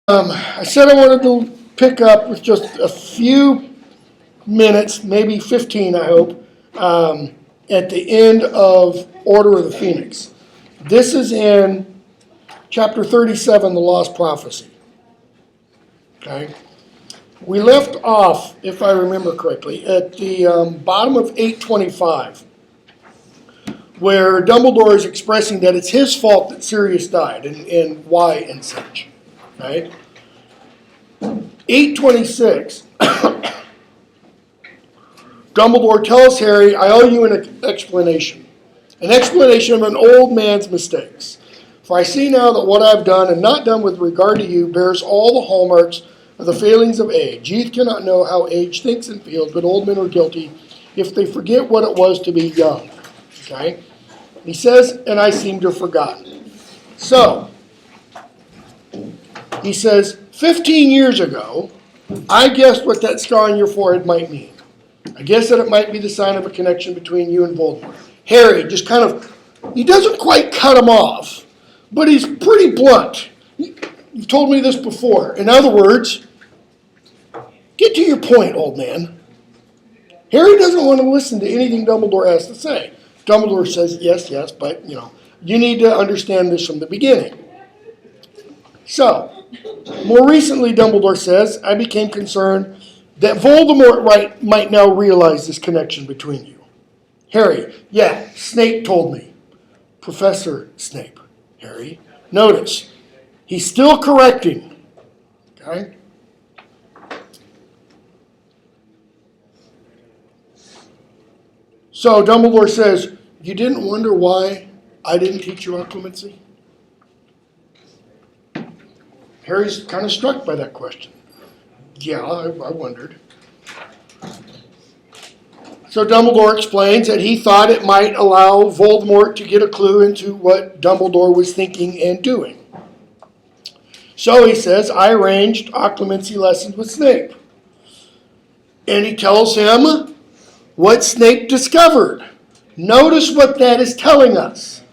I said I wanted to pick up with just a few minutes, maybe 15, I hope, at the end of Order of the Phoenix. This is in chapter 37, the Lost Prophecy. Okay? We left off, if I remember correctly, at the bottom of 825, where Dumbledore is expressing that it's his fault that Sirius died, and why and such. Right? 826, Dumbledore tells Harry, I owe you an explanation of an old man's mistakes. For I see now that what I've done and not done with regard to you bears all the hallmarks of the failings of age. Youth cannot know how age thinks and feels, but old men are guilty if they forget what it was to be young. Okay? He says, and I seem to have forgotten. So, he says, 15 years ago, I guessed what that scar on your forehead might mean. I guess that it might be the sign of a connection between you and Voldemort. Harry just kind of, he doesn't quite cut him off, but he's pretty blunt. You've told me this before. In other words, get to your point, old man. Harry doesn't want to listen to anything Dumbledore has to say. Dumbledore says, yes, but, you need to understand this from the beginning. So, more recently, Dumbledore says, I became concerned that Voldemort might now realize this connection between you. Harry, yeah, Snape told me. Professor Snape, Harry. Notice, he's still correcting. Okay? So Dumbledore says, you didn't wonder why I didn't teach you occlumency? Harry's kind of struck by that question. Yeah, I wondered. So Dumbledore explains that he thought it might allow Voldemort to get a clue into what Dumbledore was thinking and doing. So he says, I arranged occlumency lessons with Snape. And he tells him what Snape discovered. Notice what that is telling us.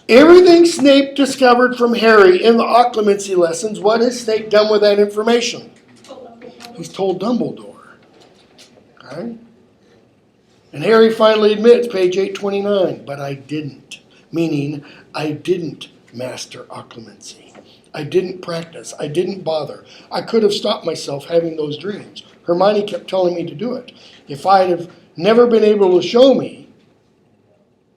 Everything Snape discovered from Harry in the occlumency lessons, what has Snape done with that information? He's told Dumbledore. Okay? And Harry finally admits, page 829, but I didn't. Meaning, I didn't master occlumency. I didn't practice. I didn't bother. I could have stopped myself having those dreams. Hermione kept telling me to do it. If I'd have never been able to show me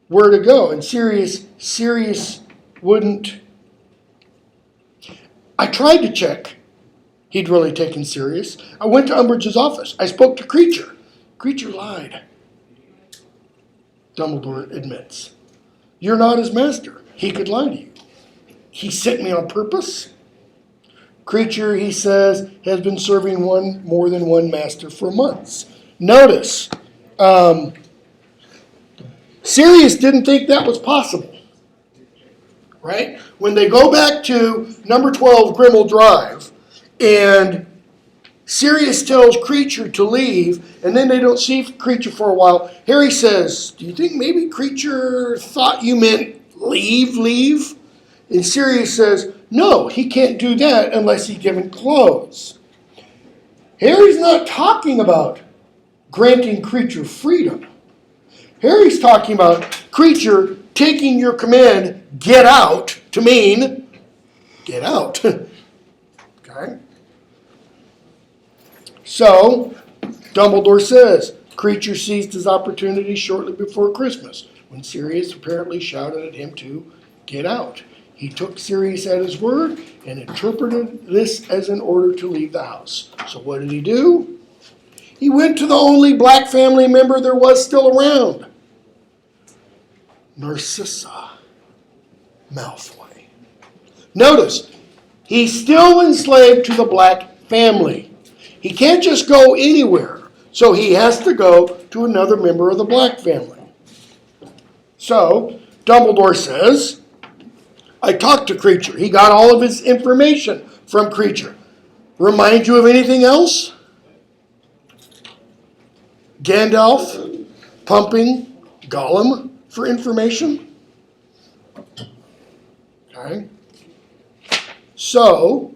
where to go, and Sirius wouldn't. I tried to check he'd really taken Sirius. I went to Umbridge's office. I spoke to Creature. Creature lied. Dumbledore admits. You're not his master. He could lie to you. He sent me on purpose. Creature, he says, has been serving more than one master for months. Notice, Sirius didn't think that was possible, right? When they go back to number 12 Grimmel Drive, and Sirius tells Creature to leave, and then they don't see Creature for a while, Harry says, do you think maybe Creature thought you meant leave? And Sirius says, no, he can't do that unless he's given clothes. Harry's not talking about granting Creature freedom. Harry's talking about Creature taking your command, get out, to mean, get out. Okay? So, Dumbledore says, Creature seized his opportunity shortly before Christmas, when Sirius apparently shouted at him to get out. He took Sirius at his word and interpreted this as an order to leave the house. So what did he do? He went to the only black family member there was still around. Narcissa Malfoy. Notice, he's still enslaved to the black family. He can't just go anywhere, so he has to go to another member of the black family. So, Dumbledore says, I talked to Creature. He got all of his information from Creature. Remind you of anything else? Gandalf pumping Gollum for information? Okay. So,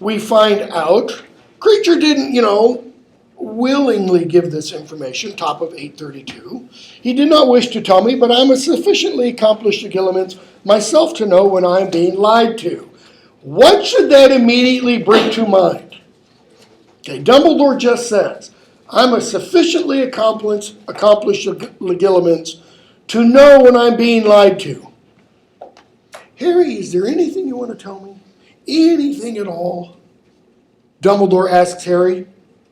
we find out, Creature didn't, willingly give this information, top of 832. He did not wish to tell me, but I'm a sufficiently accomplished Gilliman's myself to know when I'm being lied to. What should that immediately bring to mind? Okay, Dumbledore just says, I'm a sufficiently accomplished Gilliman's to know when I'm being lied to. Harry, is there anything you want to tell me? Anything at all? Dumbledore asks Harry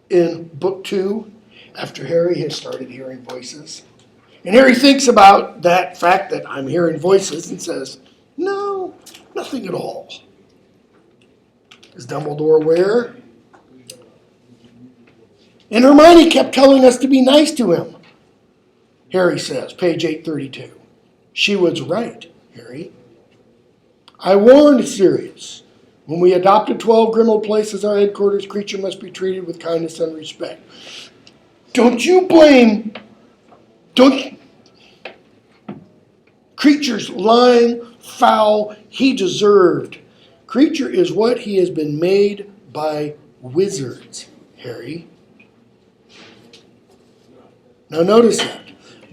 in book 2, after Harry has started hearing voices. And Harry thinks about that fact that I'm hearing voices and says, no, nothing at all. Is Dumbledore aware? And Hermione kept telling us to be nice to him, Harry says, page 832. She was right, Harry. I warned Sirius. When we adopted 12 Grimmauld Place as our headquarters, Creature must be treated with kindness and respect. Don't you blame... Creature's lying, foul, he deserved. Creature is what he has been made by wizards, Harry. Now notice that.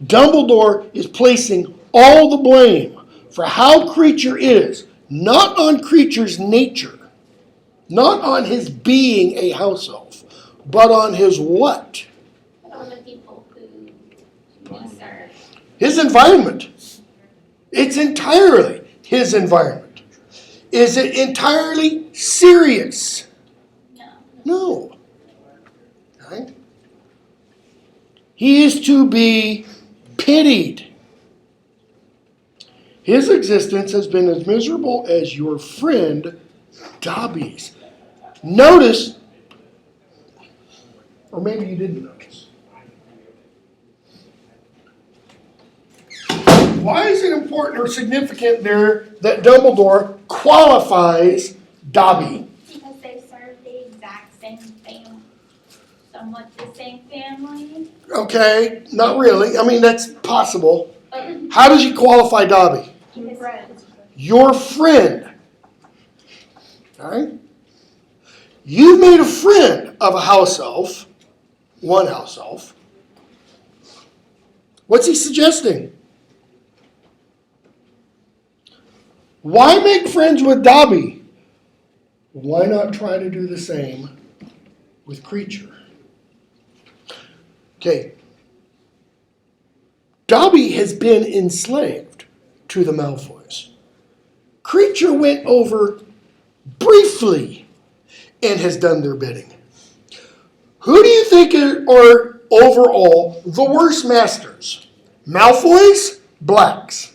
Dumbledore is placing all the blame for how Creature is, not on Creature's nature, not on his being a house elf, but on his what? On the people who he served. His environment. It's entirely his environment. Is it entirely serious? No. Okay. He is to be pitied. His existence has been as miserable as your friend Dobby's. Notice, or maybe you didn't notice. Why is it important or significant there that Dumbledore qualifies Dobby? Because they serve the exact same family. Somewhat the same family. Okay, not really. I mean, that's possible. How does he qualify Dobby? Your friend. Your friend. Okay? You made a friend of a house elf, one house elf. What's he suggesting? Why make friends with Dobby? Why not try to do the same with Creature? Okay. Dobby has been enslaved to the Malfoys. Creature went over briefly and has done their bidding. Who do you think are overall the worst masters? Malfoys? Blacks?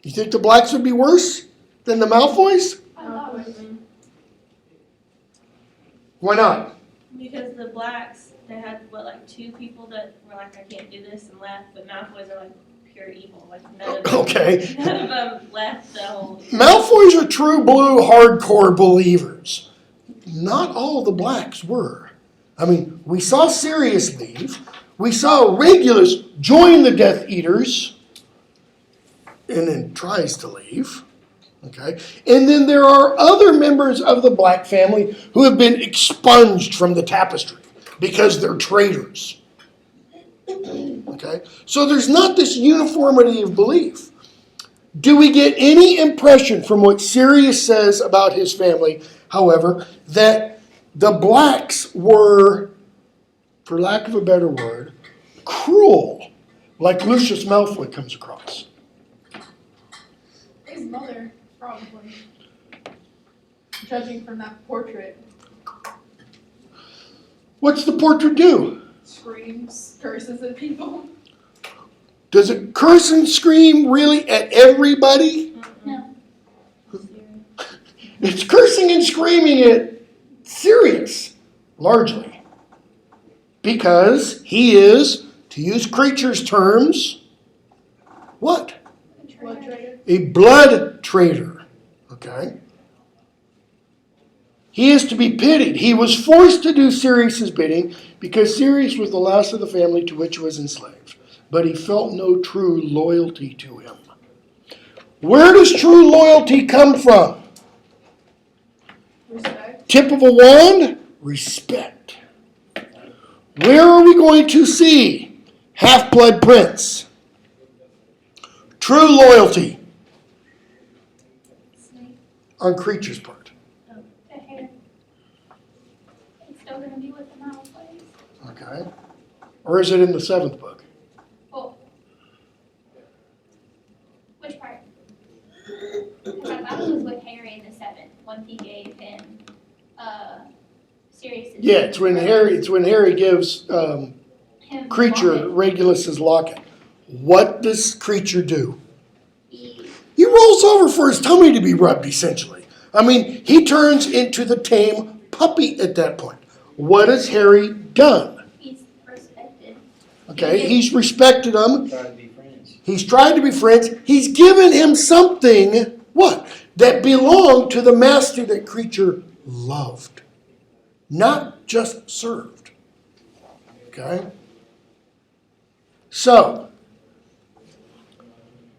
You think the Blacks would be worse than the Malfoys? Why not? Because the Blacks, they had, two people that were like, I can't do this and left, but Malfoys are pure evil. None of them, Okay. none of them left the whole... Malfoys are true blue hardcore believers. Not all of the Blacks were. I mean, we saw Sirius leave. We saw Regulus join the Death Eaters and then tries to leave. Okay? And then there are other members of the Black family who have been expunged from the tapestry because they're traitors. Okay? So there's not this uniformity of belief. Do we get any impression from what Sirius says about his family, however, that the Blacks were, for lack of a better word, cruel, like Lucius Malfoy comes across? His mother, probably. Judging from that portrait. What's the portrait do? Screams, curses at people. Does it curse and scream really at everybody? No. It's cursing and screaming at Sirius, largely. Because he is, to use Creature's terms, what? Blood traitor. A blood traitor. Okay? He is to be pitied. He was forced to do Sirius's bidding because Sirius was the last of the family to which he was enslaved. but he felt no true loyalty to him. Where does true loyalty come from? Respect. Tip of a wand? Respect. Where are we going to see Half-Blood Prince? True loyalty Snake, on Creature's part. the hair. It's still gonna be with the mouth ways. Okay. Or is it in the 7th book? Well, which part? Because I thought it was with Harry in the 7th, once he gave him, Sirius's. Yeah, it's when Harry gives him Creature locket. Regulus's locket. What does Creature do? He, He rolls over for his tummy to be rubbed, essentially. I mean, he turns into the tame puppy at that point. What has Harry done? he's respected. Okay, he's respected him. Try to be friends. He's tried to be friends. He's given him something, what? That belonged to the master that Creature loved. Not just served. Okay? So,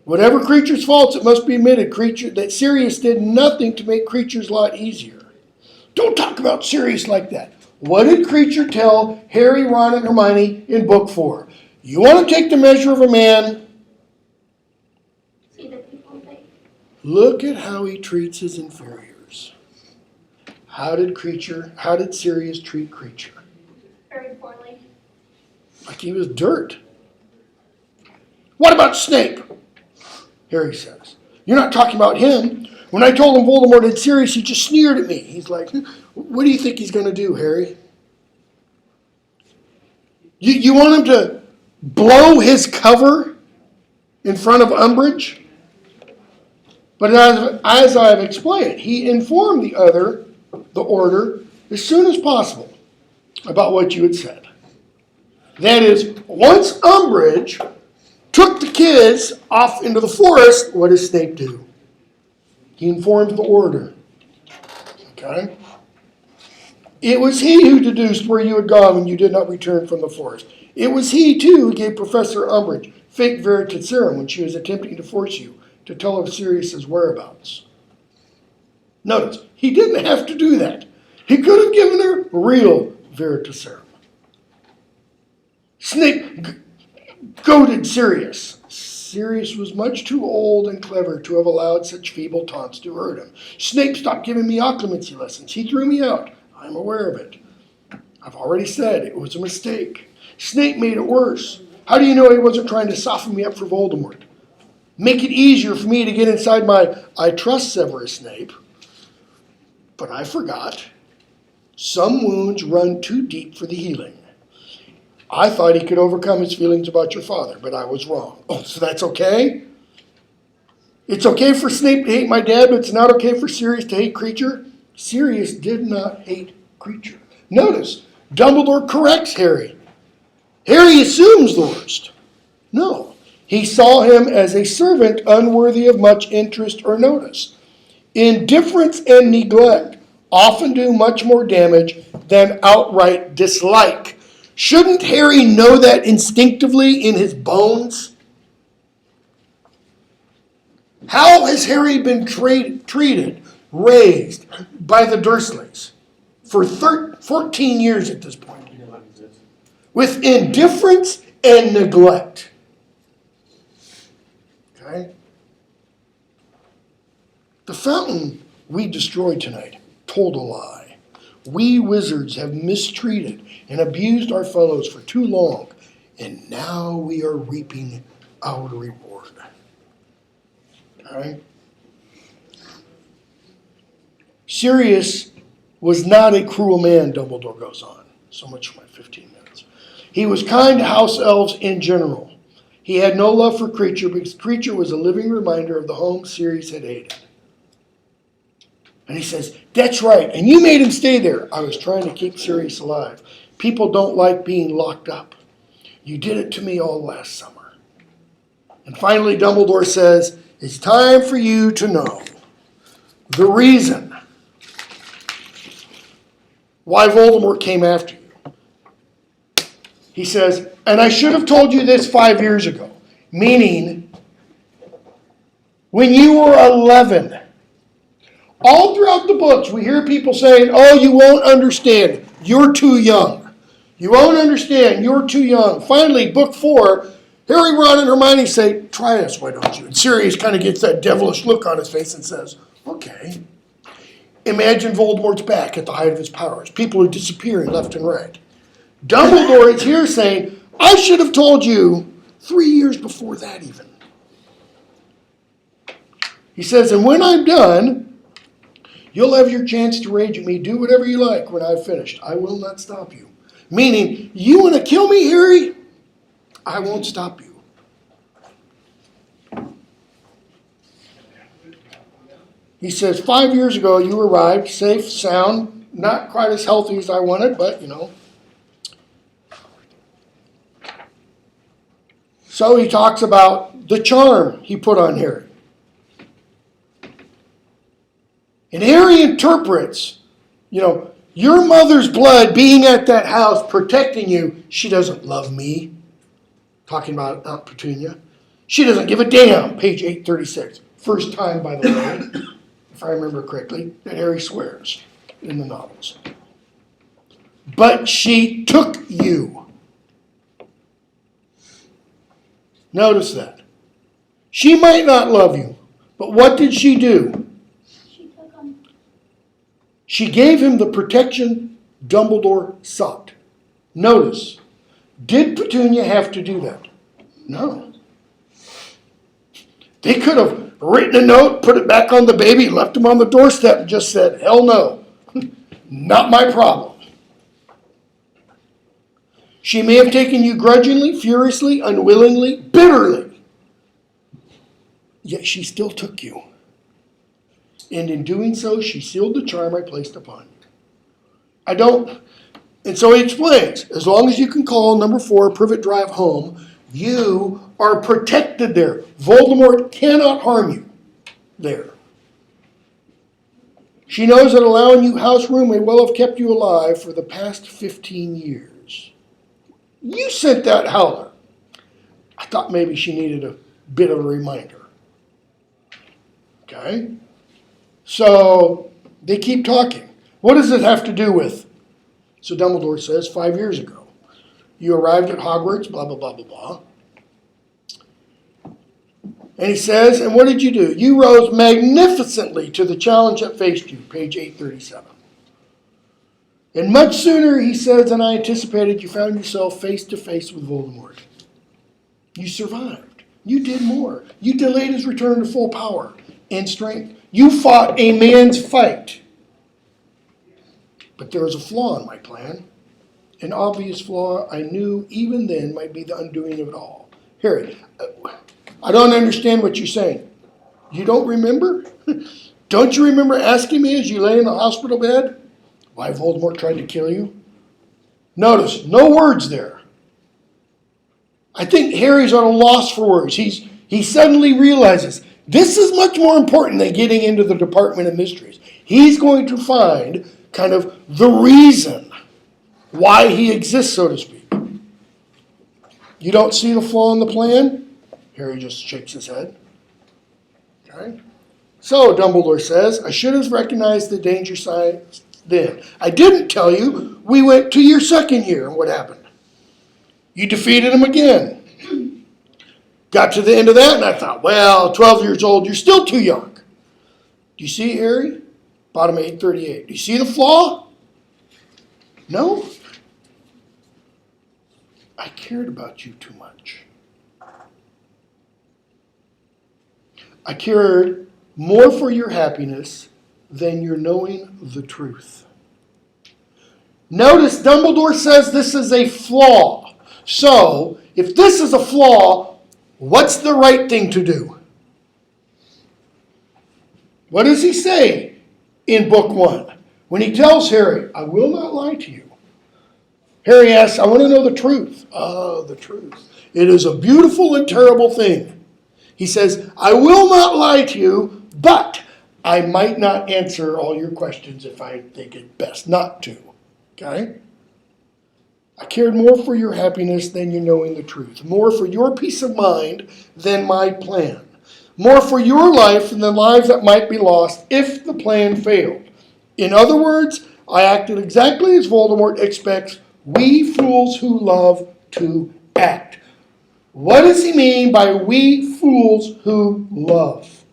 whatever Creature's faults, it must be admitted that Sirius did nothing to make Creature's lot easier. Don't talk about Sirius like that. What did Creature tell Harry, Ron, and Hermione in book 4? You want to take the measure of a man? See the people think. Look at how he treats his inferiors. How did Sirius treat Creature? Very poorly. Like he was dirt. What about Snape? Harry says. You're not talking about him. When I told him Voldemort had Sirius, he just sneered at me. He's like, what do you think he's going to do, Harry? You want him to blow his cover in front of Umbridge? But as I've explained, he informed the Order, as soon as possible about what you had said. That is, once Umbridge took the kids off into the forest, what does Snape do? He informs the Order. Okay? It was he who deduced where you had gone when you did not return from the forest. It was he, too, who gave Professor Umbridge fake Veritaserum when she was attempting to force you to tell of Sirius's whereabouts. Notice, he didn't have to do that. He could have given her real Veritaserum. Snape goaded Sirius. Sirius was much too old and clever to have allowed such feeble taunts to hurt him. Snape stopped giving me occlumency lessons. He threw me out. I'm aware of it. I've already said it was a mistake. Snape made it worse. How do you know he wasn't trying to soften me up for Voldemort? Make it easier for me to get inside my I trust Severus Snape. But I forgot. Some wounds run too deep for the healing. I thought he could overcome his feelings about your father, but I was wrong. Oh, so that's okay? It's okay for Snape to hate my dad, but it's not okay for Sirius to hate Creature? Sirius did not hate Creature. Notice, Dumbledore corrects Harry. Harry assumes the worst. No, he saw him as a servant unworthy of much interest or notice. Indifference and neglect often do much more damage than outright dislike. Shouldn't Harry know that instinctively in his bones? How has Harry been treated, raised by the Dursleys for 14 years at this point? With indifference and neglect. Okay? The fountain we destroyed tonight told a lie. We wizards have mistreated and abused our fellows for too long, and now we are reaping our reward. Okay? Sirius was not a cruel man, Dumbledore goes on. So much for my 15 minutes. He was kind to house elves in general. He had no love for Creature because Creature was a living reminder of the home Sirius had hated. And he says, that's right, and you made him stay there. I was trying to keep Sirius alive. People don't like being locked up. You did it to me all last summer. And finally, Dumbledore says, it's time for you to know the reason why Voldemort came after you. He says, And I should have told you this 5 years ago. Meaning, when you were 11, all throughout the books, we hear people saying, oh, you won't understand. You're too young. You won't understand. You're too young. Finally, book 4, Harry, Ron, and Hermione say, try us, why don't you? And Sirius kind of gets that devilish look on his face and says, okay. Imagine Voldemort's back at the height of his powers. People are disappearing left and right. Dumbledore is here saying, I should have told you 3 years before that even. He says, and when I'm done, you'll have your chance to rage at me. Do whatever you like when I've finished. I will not stop you. Meaning, you want to kill me, Harry? I won't stop you. He says, 5 years ago you arrived, safe, sound, not quite as healthy as I wanted, but, you know. So he talks about the charm he put on Harry. And Harry interprets, your mother's blood being at that house, protecting you, she doesn't love me. Talking about Aunt Petunia. She doesn't give a damn, page 836. First time, by the way, if I remember correctly, that Harry swears in the novels. But she took you. Notice that. She might not love you, but what did she do? She took him. She gave him the protection Dumbledore sought. Notice, did Petunia have to do that? No. They could have written a note, put it back on the baby, left him on the doorstep, and just said, hell no, not my problem. She may have taken you grudgingly, furiously, unwillingly, bitterly. Yet she still took you. And in doing so, she sealed the charm I placed upon you. And so he explains, as long as you can call number 4 Privet Drive home, you are protected there. Voldemort cannot harm you there. She knows that allowing you house room may well have kept you alive for the past 15 years. You sent that howler. I thought maybe she needed a bit of a reminder. Okay? So they keep talking. What does it have to do with? So Dumbledore says 5 years ago, you arrived at Hogwarts, blah, blah, blah, blah, blah. And he says, and what did you do? You rose magnificently to the challenge that faced you, page 837. And much sooner, he says, than I anticipated, you found yourself face to face with Voldemort. You survived. You did more. You delayed his return to full power and strength. You fought a man's fight. But there was a flaw in my plan. An obvious flaw I knew even then might be the undoing of it all. Harry, I don't understand what you're saying. You don't remember? Don't you remember asking me as you lay in the hospital bed why Voldemort tried to kill you? Notice, no words there. I think Harry's at a loss for words. He suddenly realizes this is much more important than getting into the Department of Mysteries. He's going to find kind of the reason why he exists, so to speak. You don't see the flaw in the plan? Harry just shakes his head. Okay. So, Dumbledore says, I should have recognized the danger signs then. I didn't tell you. We went to your second year, and what happened? You defeated him again. Got to the end of that, and I thought, well, 12 years old, you're still too young. Do you see, Harry? Bottom 838. Do you see the flaw? No? I cared about you too much. I cared more for your happiness than your knowing the truth. Notice Dumbledore says this is a flaw. So, if this is a flaw, what's the right thing to do? What does he say in book 1? When he tells Harry, I will not lie to you. Harry asks, I want to know the truth. Oh, the truth. It is a beautiful and terrible thing. He says, I will not lie to you, but I might not answer all your questions if I think it best not to. Okay? I cared more for your happiness than you knowing the truth, more for your peace of mind than my plan, more for your life than the lives that might be lost if the plan failed. In other words, I acted exactly as Voldemort expects we fools who love to act. What does he mean by we fools who love?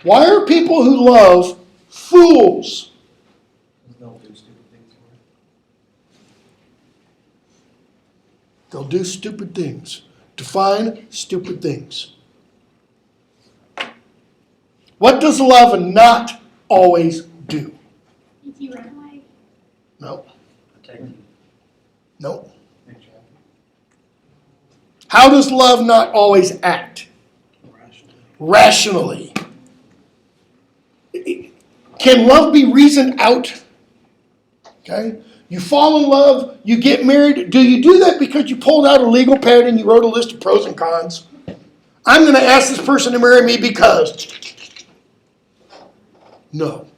Why are people who love fools? They'll do stupid things. Define stupid things. What does love not always do? Did you run away? No. No. How does love not always act? Rationally. Can love be reasoned out? Okay? You fall in love, you get married. Do you do that because you pulled out a legal pad and you wrote a list of pros and cons? I'm going to ask this person to marry me because. No.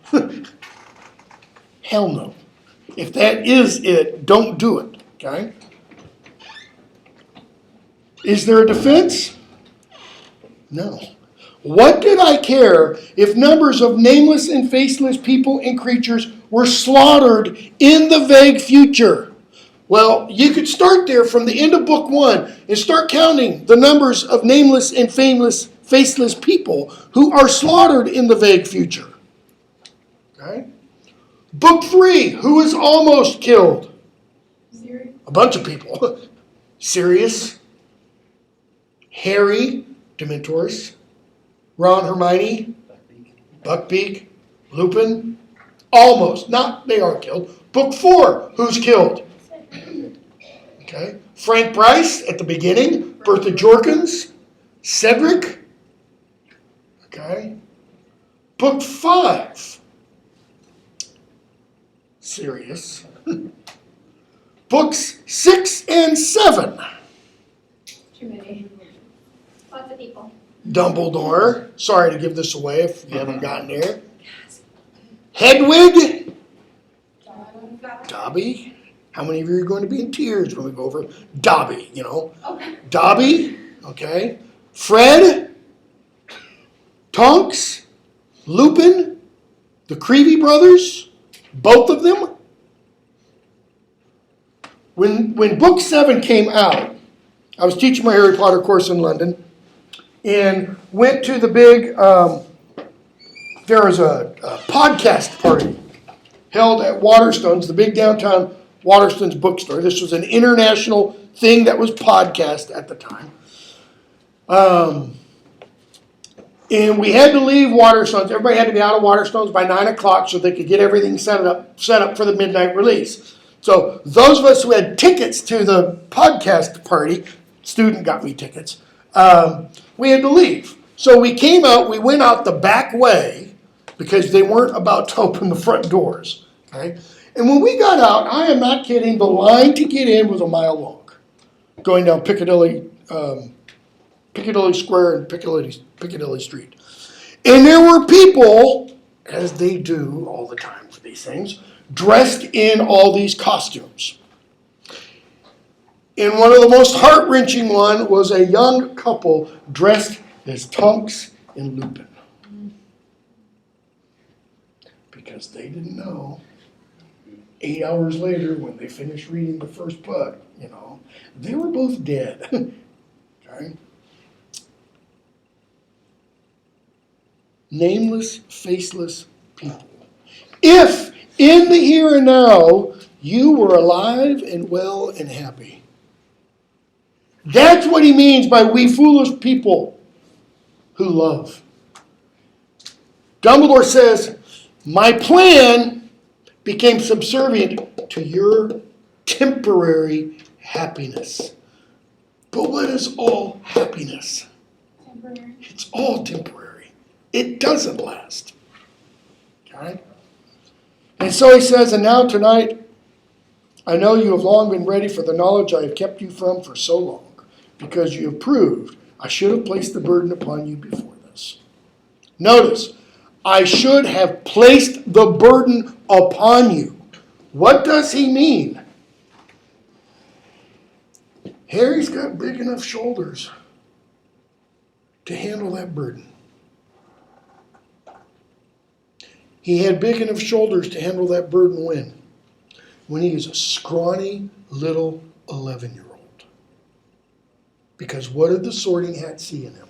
Hell no. If that is it, don't do it. Okay? Is there a defense? No. What did I care if numbers of nameless and faceless people and creatures were slaughtered in the vague future? Well, you could start there from the end of book 1 and start counting the numbers of nameless and faceless people who are slaughtered in the vague future. Okay? Book 3, who is almost killed? Siri. A bunch of people. Sirius, Harry, Dementors, Ron, Hermione, Buckbeak, Lupin, almost. Not, they are killed. Book 4, who's killed? Okay. Frank Bryce at the beginning, Bertha Jorkins, Cedric. Okay. Book 5, Sirius. Books 6 and 7. Too many. Lots of people. Dumbledore. Sorry to give this away if you haven't gotten there. Hedwig. Dobby. How many of you are going to be in tears when we go over Dobby, you know? Okay. Dobby, okay. Fred. Tonks. Lupin. The Creevy brothers. Both of them. When book 7 came out, I was teaching my Harry Potter course in London and went to the big, there was a podcast party held at Waterstones, the big downtown Waterstones bookstore. This was an international thing that was podcast at the time. And we had to leave Waterstones. Everybody had to be out of Waterstones by 9 o'clock so they could get everything set up for the midnight release. So those of us who had tickets to the podcast party, student got me tickets, we had to leave. So we came out, we went out the back way because they weren't about to open the front doors. Okay? And when we got out, I am not kidding, the line to get in was a mile long, going down Piccadilly Square and Piccadilly Street. And there were people, as they do all the time for these things, dressed in all these costumes. And one of the most heart-wrenching one was a young couple dressed as Tonks and Lupin. Because they didn't know, 8 hours later when they finished reading the first book, you know, they were both dead. Okay? Nameless, faceless people. If in the here and now you were alive and well and happy. That's what he means by we foolish people who love. Dumbledore says, my plan became subservient to your temporary happiness. But what is all happiness? Temporary. It's all temporary. It doesn't last. Okay? And so he says, and now tonight, I know you have long been ready for the knowledge I have kept you from for so long, because you have proved I should have placed the burden upon you before this. Notice, I should have placed the burden upon you. What does he mean? Harry's got big enough shoulders to handle that burden. He had big enough shoulders to handle that burden when he is a scrawny little 11-year-old. Because what did the sorting hat see in him?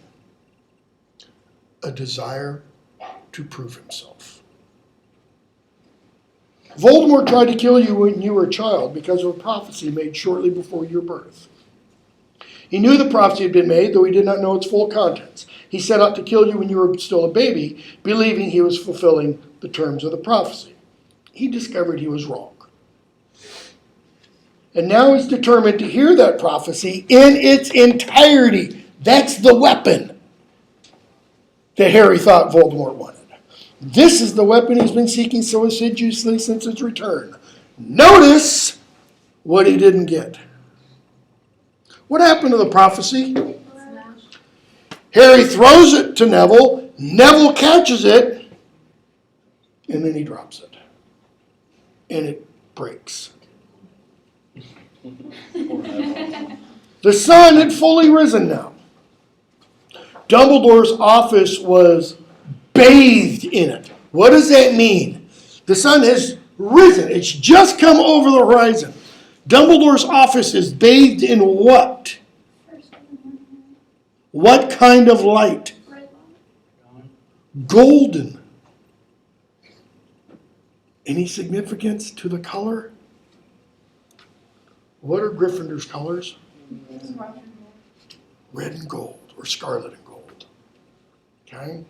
A desire to prove himself. Voldemort tried to kill you when you were a child because of a prophecy made shortly before your birth. He knew the prophecy had been made, though he did not know its full contents. He set out to kill you when you were still a baby, believing he was fulfilling the terms of the prophecy. He discovered he was wrong. And now he's determined to hear that prophecy in its entirety. That's the weapon that Harry thought Voldemort wanted. This is the weapon he's been seeking so assiduously since his return. Notice what he didn't get. What happened to the prophecy? Harry throws it to Neville. Neville catches it. And then he drops it. And it breaks. The sun had fully risen now. Dumbledore's office was bathed in it. What does that mean? The sun has risen. It's just come over the horizon. Dumbledore's office is bathed in what? What kind of light? Golden. Any significance to the color? What are Gryffindor's colors? Red and gold, or scarlet and gold. Okay?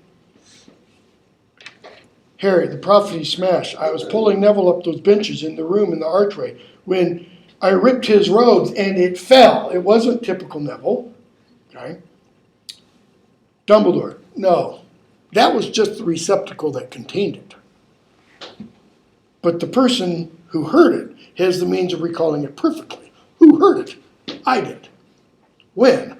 Harry, the prophecy smashed. I was pulling Neville up those benches in the room in the archway when I ripped his robes and it fell. It wasn't typical Neville. Okay? Dumbledore, no. That was just the receptacle that contained it. But the person who heard it has the means of recalling it perfectly. Who heard it? I did. When?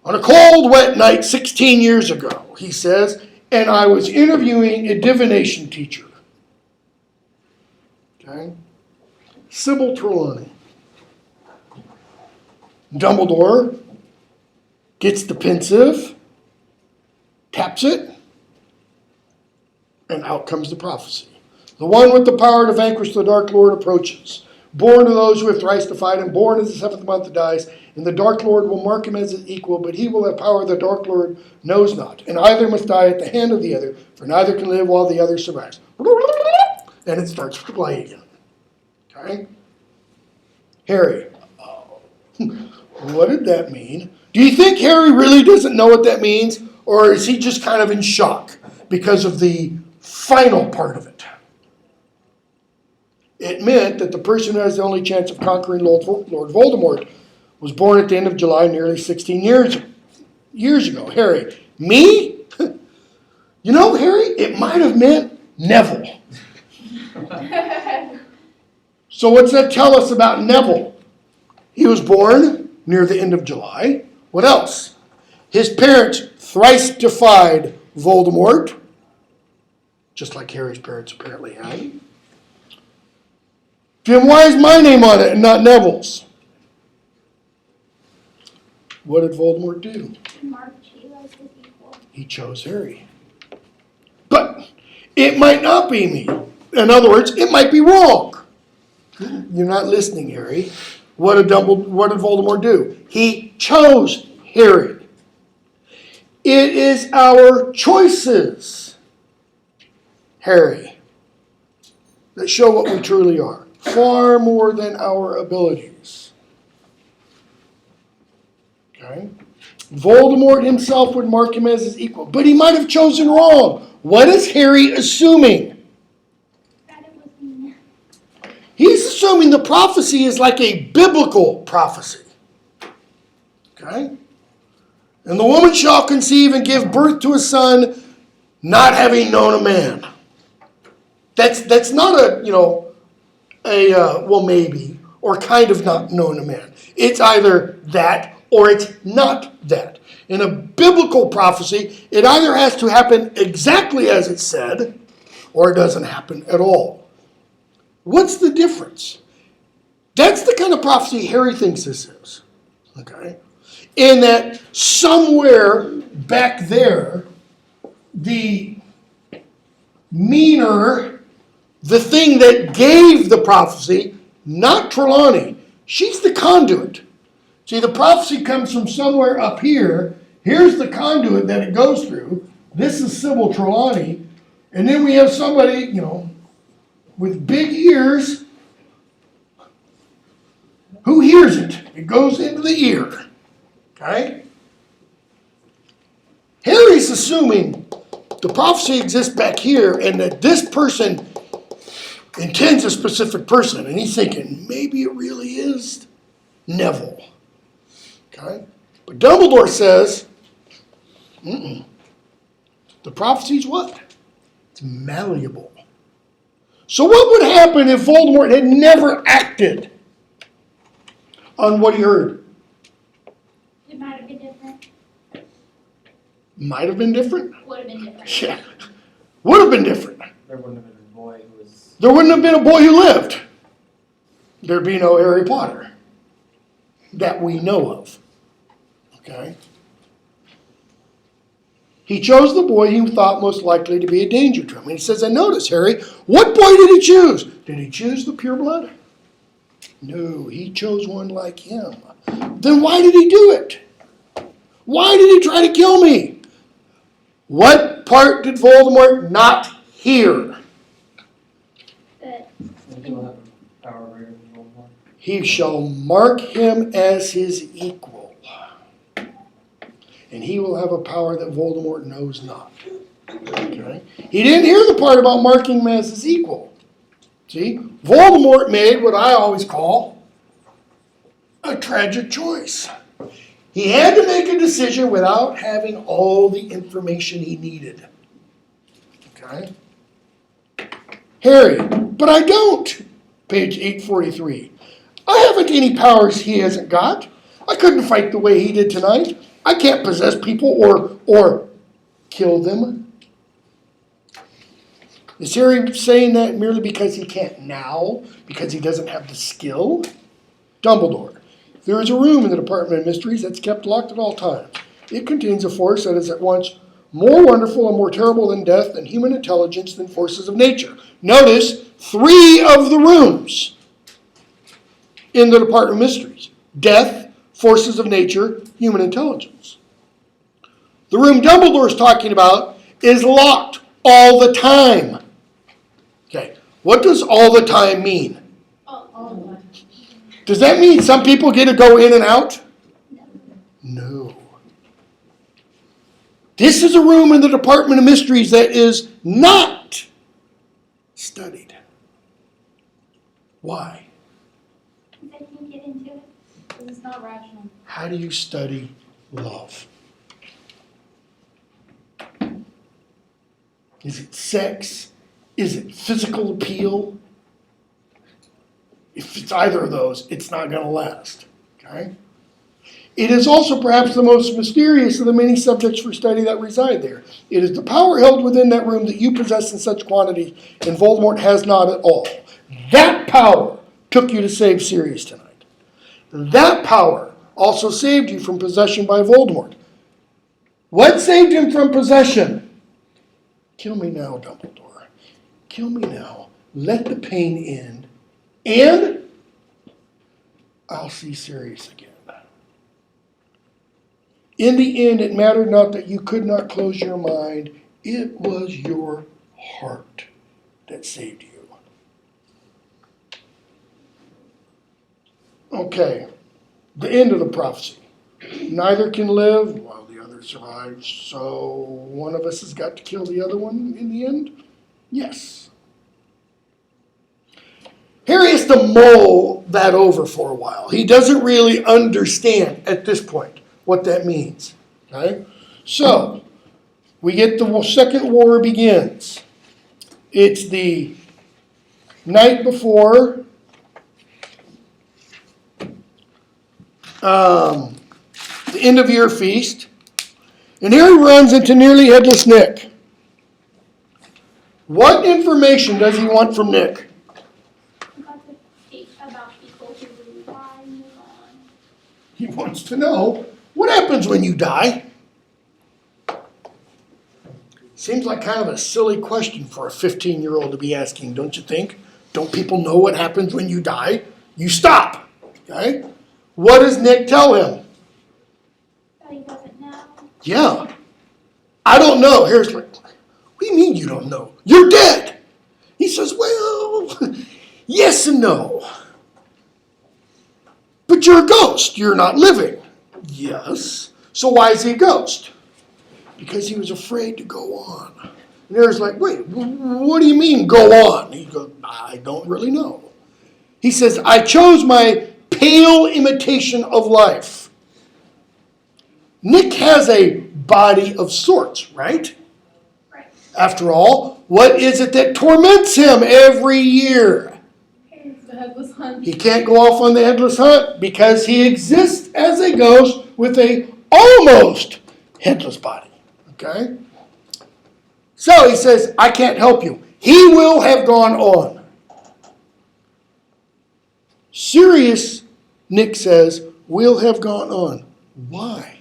On a cold, wet night 16 years ago, he says, and I was interviewing a divination teacher. Okay? Sybil Trelawney. Dumbledore gets the pensive, taps it, and out comes the prophecy. The one with the power to vanquish the Dark Lord approaches. Born to those who have thrice defied him, born as the seventh month dies, and the Dark Lord will mark him as his equal, but he will have power the Dark Lord knows not, and either must die at the hand of the other, for neither can live while the other survives. And it starts to play again. Okay? Harry. What did that mean? Do you think Harry really doesn't know what that means, or is he just kind of in shock because of the final part of it? It meant that the person who has the only chance of conquering Lord Voldemort was born at the end of July nearly 16 years ago. Harry, me? You know, Harry, it might have meant Neville. So what's that tell us about Neville? He was born near the end of July. What else? His parents thrice defied Voldemort, just like Harry's parents apparently had. Then why is my name on it and not Neville's? What did Voldemort do? He chose Harry. But it might not be me. In other words, it might be wrong. You're not listening, Harry. What did Voldemort do? He chose Harry. It is our choices, Harry, that show what we truly are. Far more than our abilities. Okay? Voldemort himself would mark him as his equal, but he might have chosen wrong. What is Harry assuming? That it was me. He's assuming the prophecy is like a biblical prophecy. Okay? And the woman shall conceive and give birth to a son, not having known a man. That's not well, maybe, or kind of not known a man. It's either that or it's not that. In a biblical prophecy, it either has to happen exactly as it said, or it doesn't happen at all. What's the difference? That's the kind of prophecy Harry thinks this is. Okay? And that somewhere back there, the meaner, the thing that gave the prophecy, not Trelawney, she's the conduit. See, the prophecy comes from somewhere up here. Here's the conduit that it goes through. This is Sybil Trelawney. And then we have somebody, with big ears. Who hears it? It goes into the ear. Okay? Harry's assuming the prophecy exists back here and that this person intends a specific person. And he's thinking, maybe it really is Neville. Okay? But Dumbledore says, the prophecy's what? It's malleable. So what would happen if Voldemort had never acted on what he heard? It might have been different. Might have been different? Would have been different. Yeah. Would have been different. There wouldn't have been a boy who was. There wouldn't have been a boy who lived. There'd be no Harry Potter that we know of. Okay? He chose the boy he thought most likely to be a danger to him. And he says, and notice, Harry, what boy did he choose? Did he choose the pureblood? No, he chose one like him. Then why did he do it? Why did he try to kill me? What part did Voldemort not hear? But And he will have a power greater than Voldemort. He shall mark him as his equal. And he will have a power that Voldemort knows not. Okay? He didn't hear the part about marking him as his equal. See? Voldemort made what I always call a tragic choice. He had to make a decision without having all the information he needed. Okay? Harry, but I don't. Page 843. I haven't any powers he hasn't got. I couldn't fight the way he did tonight. I can't possess people or kill them. Is Harry saying that merely because he can't now? Because he doesn't have the skill? Dumbledore. There is a room in the Department of Mysteries that's kept locked at all times. It contains a force that is at once more wonderful and more terrible than death and human intelligence than forces of nature. Notice 3 of the rooms in the Department of Mysteries. Death, forces of nature, human intelligence. The room Dumbledore is talking about is locked all the time. Okay, what does all the time mean? oh, Does that mean some people get to go in and out? No. This is a room in the Department of Mysteries that is not studied. Why? they can get into it. Because it's not rational. How do you study love? Is it sex? Is it physical appeal? If it's either of those, it's not going to last. Okay? It is also perhaps the most mysterious of the many subjects for study that reside there. It is the power held within that room that you possess in such quantity, and Voldemort has not at all. That power took you to save Sirius tonight. That power also saved you from possession by Voldemort. What saved him from possession? Kill me now, Dumbledore. Kill me now. Let the pain end. And I'll see Sirius again. In the end, it mattered not that you could not close your mind. It was your heart that saved you. Okay, the end of the prophecy. Neither can live while the other survives, so one of us has got to kill the other one in the end? Yes. Harry has to mull that over for a while. He doesn't really understand at this point what that means. Okay? So, we get the second war begins. It's the night before the end of year feast. And Harry runs into nearly headless Nick. What information does he want from Nick? about people who lie and move on. He wants to know, what happens when you die? Seems like kind of a silly question for a 15-year-old to be asking, don't you think? Don't people know what happens when you die? You stop, okay? What does Nick tell him? That he doesn't know. Yeah, I don't know. Harry's like, what do you mean you don't know? You're dead. He says, well, yes and no. But you're a ghost. You're not living. Yes. So why is he a ghost? Because he was afraid to go on. And Harry's like, wait, what do you mean go on? He goes, I don't really know. He says, I chose my pale imitation of life. Nick has a body of sorts, right? Right. After all, what is it that torments him every year? It's the headless hunt. He can't go off on the headless hunt because he exists as a ghost with a almost headless body. Okay? So he says, I can't help you. He will have gone on. Sirius, Nick says, will have gone on. Why?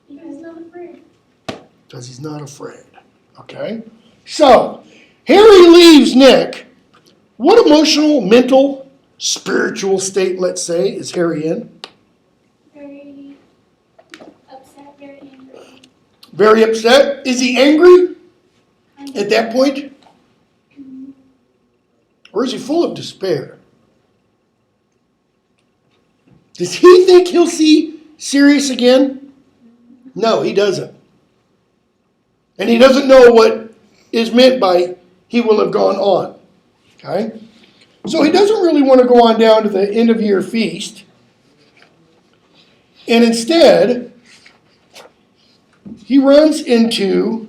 He's not afraid. Because he's not afraid. Okay? So, Harry leaves Nick. What emotional, mental, spiritual state, let's say, is Harry in? Very upset, very angry. Very upset. Is he angry at that point? Or is he full of despair? Does he think he'll see Sirius again? No, he doesn't. And he doesn't know what is meant by he will have gone on. Okay? So he doesn't really want to go on down to the end of year feast. And instead, he runs into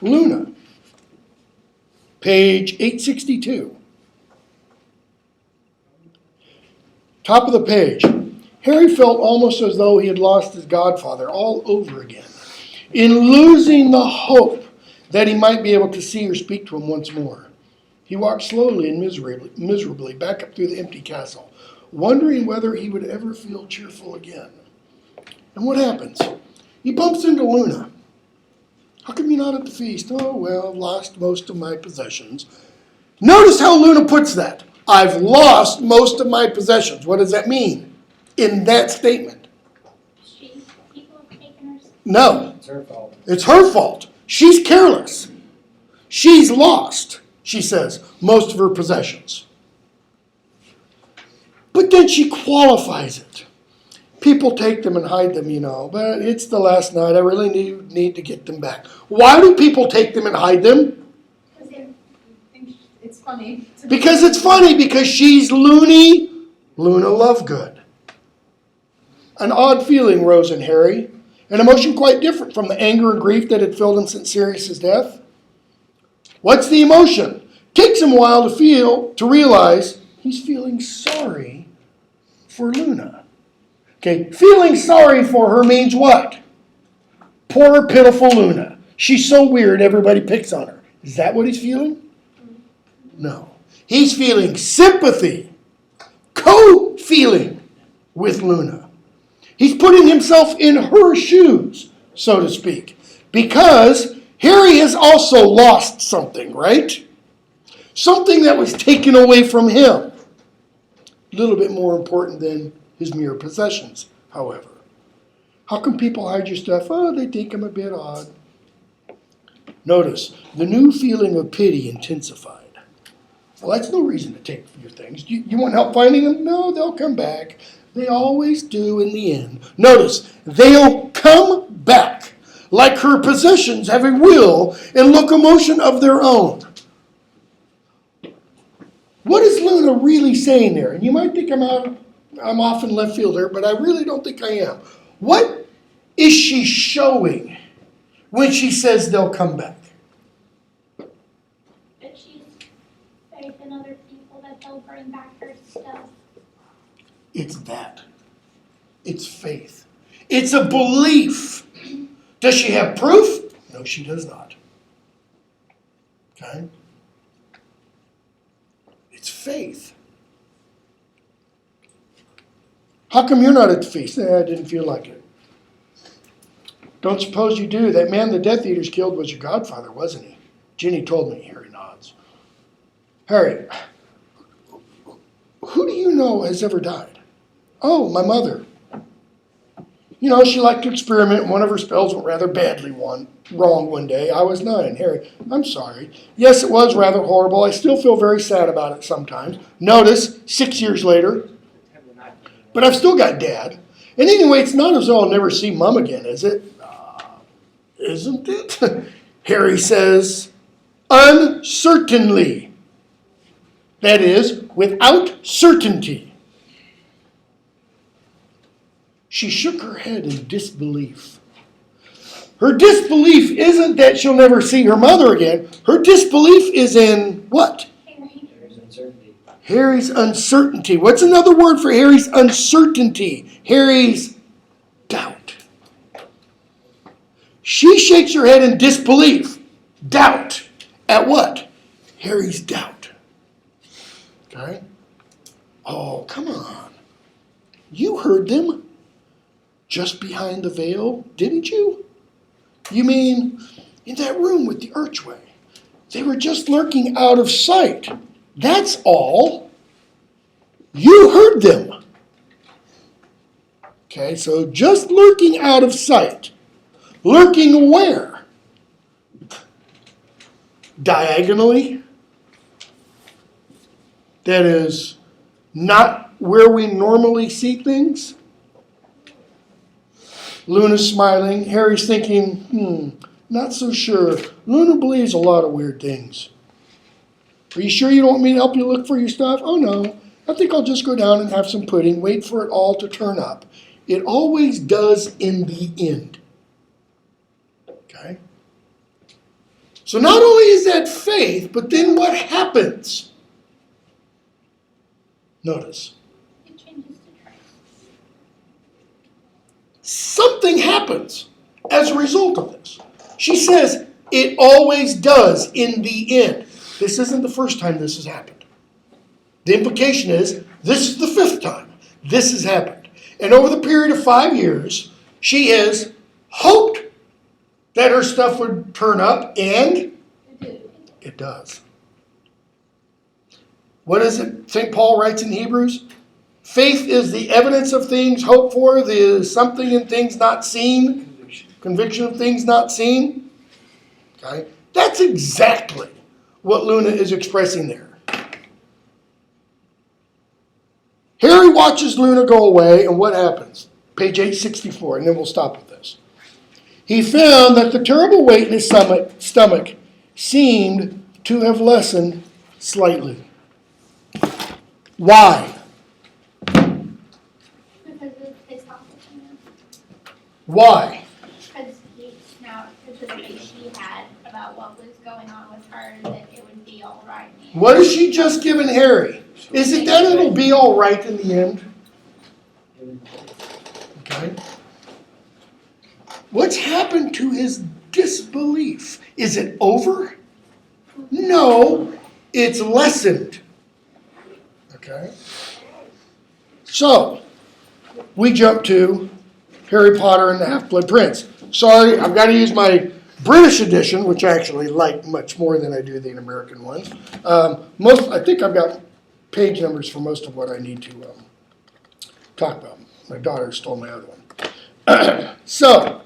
Luna. Page 862. Top of the page. Harry felt almost as though he had lost his godfather all over again, in losing the hope that he might be able to see or speak to him once more. He walked slowly and miserably back up through the empty castle, wondering whether he would ever feel cheerful again. And what happens? He bumps into Luna. How come you're not at the feast? Oh, well, I've lost most of my possessions. Notice how Luna puts that. I've lost most of my possessions. What does that mean in that statement? People have taken her. No, It's her fault. it's her fault. She's careless. She's lost, she says, most of her possessions. But then she qualifies it. People take them and hide them, but it's the last night. I really need to get them back. Why do people take them and hide them? Because they're It's funny. Because it's funny, because she's loony, Luna Lovegood. An odd feeling rose in Harry, an emotion quite different from the anger and grief that had filled him since Sirius's death. What's the emotion? Takes him a while to realize he's feeling sorry for Luna. Okay, feeling sorry for her means what? Poor, pitiful Luna. She's so weird, everybody picks on her. Is that what he's feeling? No. He's feeling sympathy, co-feeling with Luna. He's putting himself in her shoes, so to speak, because Harry has also lost something, right? Something that was taken away from him. A little bit more important than his mere possessions, however. How come people hide your stuff? Oh, they think I'm a bit odd. Notice, the new feeling of pity intensified. Well, that's no reason to take your things. You want help finding them? No, they'll come back. They always do in the end. Notice, they'll come back, like her possessions have a will and locomotion of their own. What is Luna really saying there? And you might think I'm off in left field there, but I really don't think I am. What is she showing when she says they'll come back? But she's faith in other people that they'll bring back her stuff. It's that. It's faith. It's a belief. Does she have proof? No, she does not. Okay? It's faith. How come you're not at the feast? I didn't feel like it. Don't suppose you do. That man the Death Eaters killed was your godfather, wasn't he? Ginny told me. Harry nods. Harry, who do you know has ever died? Oh, my mother. You know, she liked to experiment, and one of her spells went rather badly wrong one day. I was 9. Harry, I'm sorry. Yes, it was rather horrible. I still feel very sad about it sometimes. Notice, 6 years later. But I've still got Dad. And anyway, it's not as though I'll never see Mum again, is it? Isn't it? Harry says, uncertainly. That is, without certainty. She shook her head in disbelief. Her disbelief isn't that she'll never see her mother again. Her disbelief is in what? There's uncertainty. Harry's uncertainty. What's another word for Harry's uncertainty? Harry's doubt. She shakes her head in disbelief. Doubt. At what? Harry's doubt. Okay? Oh, come on. You heard them just behind the veil, didn't you? You mean in that room with the archway? They were just lurking out of sight. That's all. You heard them. Okay, so just lurking out of sight. Lurking where? Diagonally. That is not where we normally see things. Luna's smiling. Harry's thinking, not so sure. Luna believes a lot of weird things. Are you sure you don't want me to help you look for your stuff? Oh, no. I think I'll just go down and have some pudding, wait for it all to turn up. It always does in the end. Okay? So not only is that faith, but then what happens? Notice. It changes to trust. Something happens as a result of this. She says, it always does in the end. This isn't the first time this has happened. The implication is, this is the 5th time this has happened. And over the period of 5 years, she has hoped that her stuff would turn up, and it does. What is it St. Paul writes in Hebrews? Faith is the evidence of things hoped for, the something in things not seen, conviction of things not seen. Okay? That's exactly what Luna is expressing there. Harry watches Luna go away, and what happens? Page 864, and then we'll stop with this. He found that the terrible weight in his stomach seemed to have lessened slightly. Why? Because of his compliment. Why? Because of the faith she had about what was going on with her, that it would be all right in the end. What has she just given Harry? Is it that it'll be all right in the end? Okay. What's happened to his disbelief? Is it over? No, it's lessened. Okay. So, we jump to Harry Potter and the Half-Blood Prince. Sorry, I've got to use my British edition, which I actually like much more than I do the American ones. I think I've got page numbers for most of what I need to talk about. My daughter stole my other one. So,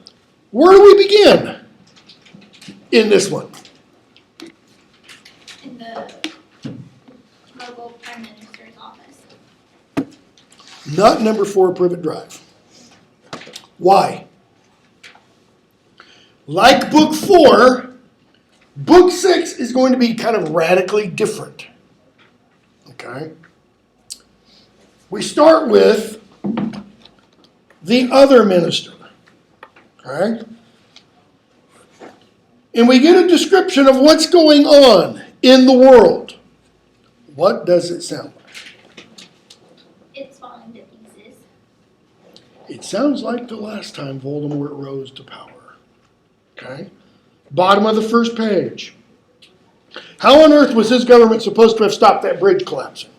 where do we begin in this one? In the Mogul Prime Minister's office. Not number 4 Privet Drive. Why? Like book 4, book 6 is going to be kind of radically different. Okay? We start with the other minister. Okay? And we get a description of what's going on in the world. What does it sound like? It's falling to pieces. It sounds like the last time Voldemort rose to power. Okay? Bottom of the first page. How on earth was his government supposed to have stopped that bridge collapsing?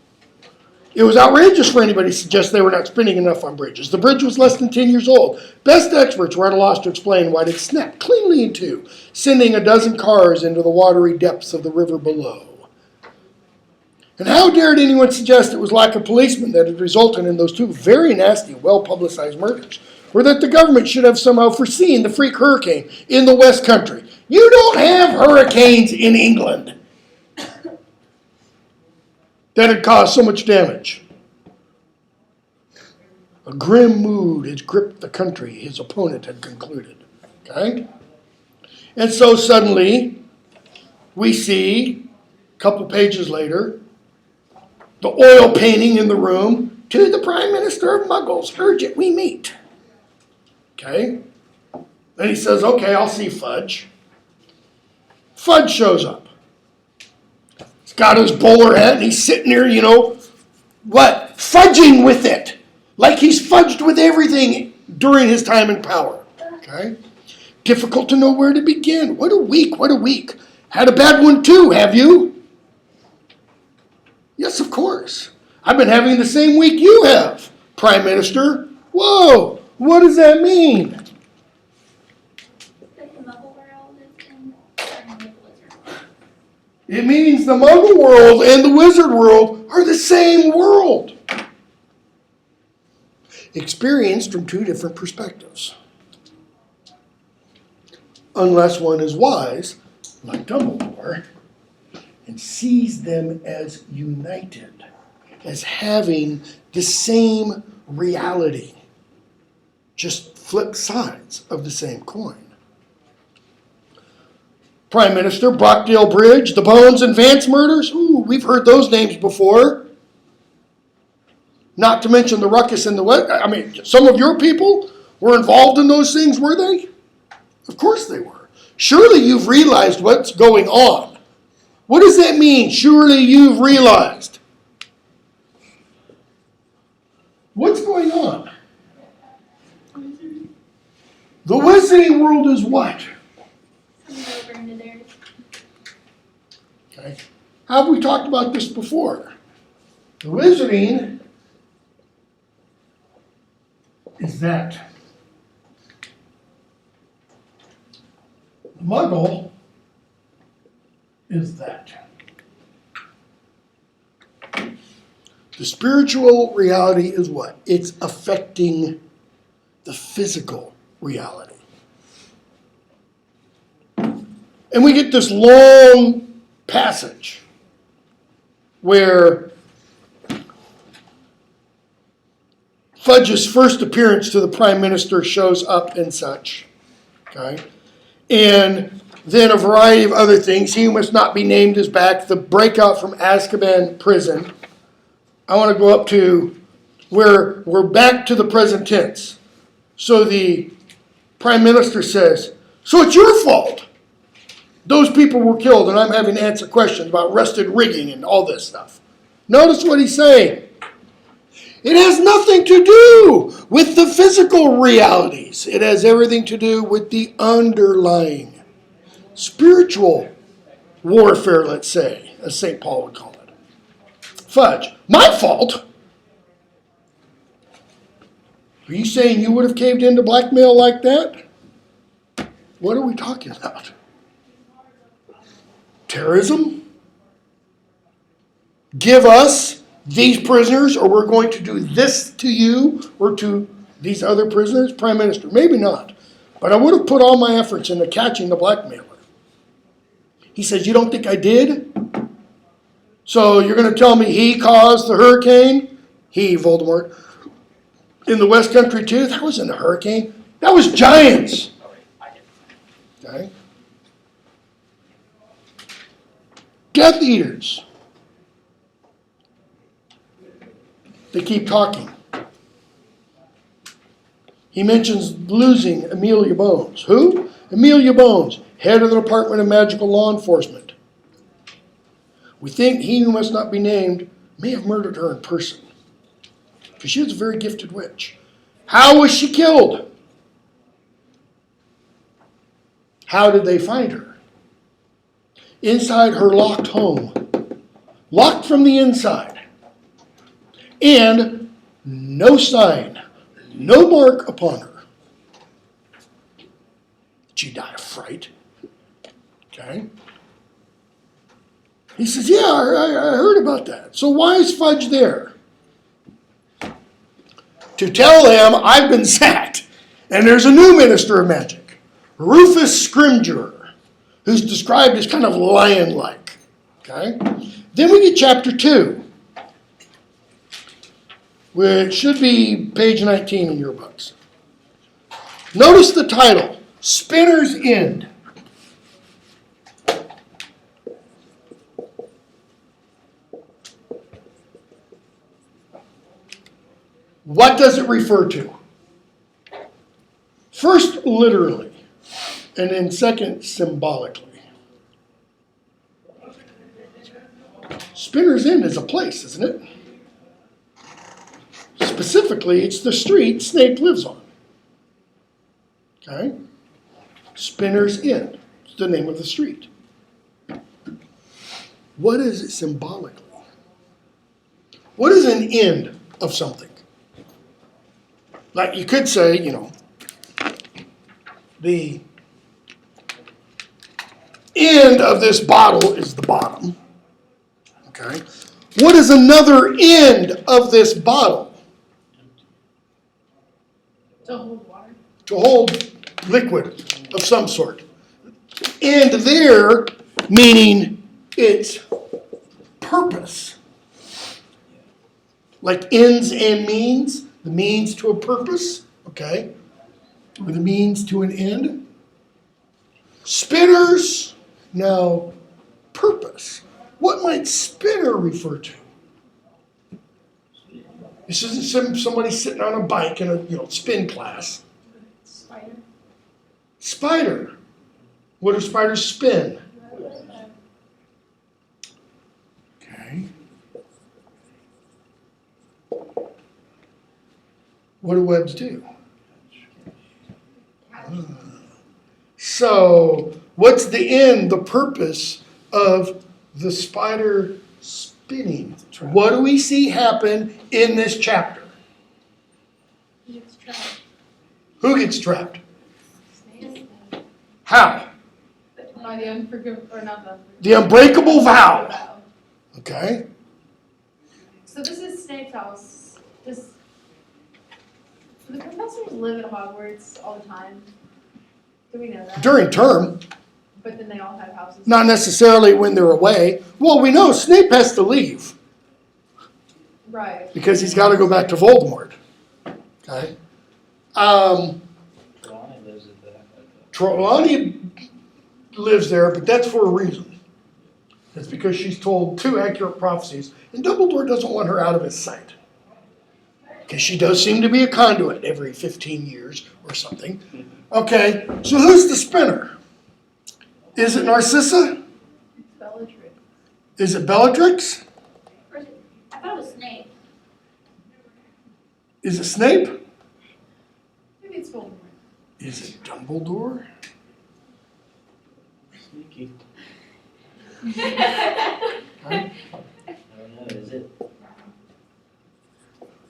It was outrageous for anybody to suggest they were not spending enough on bridges. The bridge was less than 10 years old. Best experts were at a loss to explain why it snapped cleanly in two, sending a dozen cars into the watery depths of the river below. And how dared anyone suggest it was lack of policemen that had resulted in those two very nasty, well-publicized murders, or that the government should have somehow foreseen the freak hurricane in the West Country. You don't have hurricanes in England that had caused so much damage. A grim mood had gripped the country, his opponent had concluded. Okay? And so suddenly, we see, a couple pages later, the oil painting in the room, to the Prime Minister of Muggles, urgent we meet. Okay? Then he says, okay, I'll see Fudge. Fudge shows up. He's got his bowler hat and he's sitting there, fudging with it. Like he's fudged with everything during his time in power. Okay? Difficult to know where to begin. What a week. Had a bad one too, have you? Yes, of course. I've been having the same week you have, Prime Minister. Whoa, what does that mean? That the Muggle world is in the Wizard world. It means the Muggle world and the Wizard world are the same world. Experienced from two different perspectives. Unless one is wise, like Dumbledore, and sees them as united, as having the same reality, just flip sides of the same coin. Prime Minister, Brockdale Bridge, the Bones and Vance murders, we've heard those names before. Not to mention the ruckus in the West. I mean, some of your people were involved in those things, were they? Of course they were. Surely you've realized what's going on. What does that mean? Surely you've realized. What's going on? The Wizarding world is what? Coming over into theirs. Okay. How have we talked about this before? The Wizarding is that. The Muggle is that. The spiritual reality is what? It's affecting the physical reality. And we get this long passage where Fudge's first appearance to the Prime Minister shows up and such. Okay? And then a variety of other things. He who must not be named is back. The breakout from Azkaban prison. I want to go up to where we're back to the present tense. So the Prime Minister says, so it's your fault. Those people were killed and I'm having to answer questions about rusted rigging and all this stuff. Notice what he's saying. It has nothing to do with the physical realities. It has everything to do with the underlying spiritual warfare, let's say, as St. Paul would call it. Fudge, my fault? Are you saying you would have caved into blackmail like that? What are we talking about? Terrorism? Give us these prisoners, or we're going to do this to you or to these other prisoners? Prime Minister, maybe not. But I would have put all my efforts into catching the blackmailer. He says, you don't think I did? So you're going to tell me he caused the hurricane? He, Voldemort. In the West Country too? That wasn't a hurricane. That was giants. Okay. Death Eaters. They keep talking. He mentions losing Amelia Bones. Who? Amelia Bones, head of the Department of Magical Law Enforcement. We think he who must not be named may have murdered her in person. Because she was a very gifted witch. How was she killed? How did they find her? Inside her locked home. Locked from the inside. and no sign, no mark upon her. Did she die of fright? Okay. He says, yeah, I heard about that. So why is Fudge there? To tell him I've been sacked, and there's a new minister of magic, Rufus Scrimgeour, who's described as kind of lion-like. Okay? Then we get chapter 2, which should be page 19 in your books. Notice the title, Spinner's End. What does it refer to? First, literally, and then second, symbolically. Spinner's End is a place, isn't it? Specifically, it's the street Snape lives on. Okay? Spinner's End. It's the name of the street. What is it symbolically? What is an end of something? Like you could say, the end of this bottle is the bottom. Okay? What is another end of this bottle? To hold water. To hold liquid of some sort. End there meaning its purpose. Like ends and means, the means to a purpose, okay? Or the means to an end. Spinners, now purpose. What might spinner refer to? This isn't somebody sitting on a bike in a spin class. Spider. Spider. What do spiders spin? Okay. What do webs do? So, what's the end, the purpose of the spider spinning? What do we see happen in this chapter? He gets trapped. Who gets trapped? Snake. How? By the unforgivable, or not the unforgivable. The unbreakable vow. Okay. So this is Snape's house. Do the professors live at Hogwarts all the time? Do we know that? During term, But then they all have houses. not necessarily when they're away. Well, we know Snape has to leave Right. because he's got to go back to Voldemort. Okay. Trelawney lives at that. Trelawney lives there, but that's for a reason. It's because she's told 2 accurate prophecies, and Dumbledore doesn't want her out of his sight. Because she does seem to be a conduit every 15 years or something. Okay, so who's the spinner? Is it Narcissa? Bellatrix. Is it Bellatrix? Or is it- I thought it was Snape. Is it Snape? Maybe it's Voldemort. Is it Dumbledore? Sneaky. Right? I don't know, is it?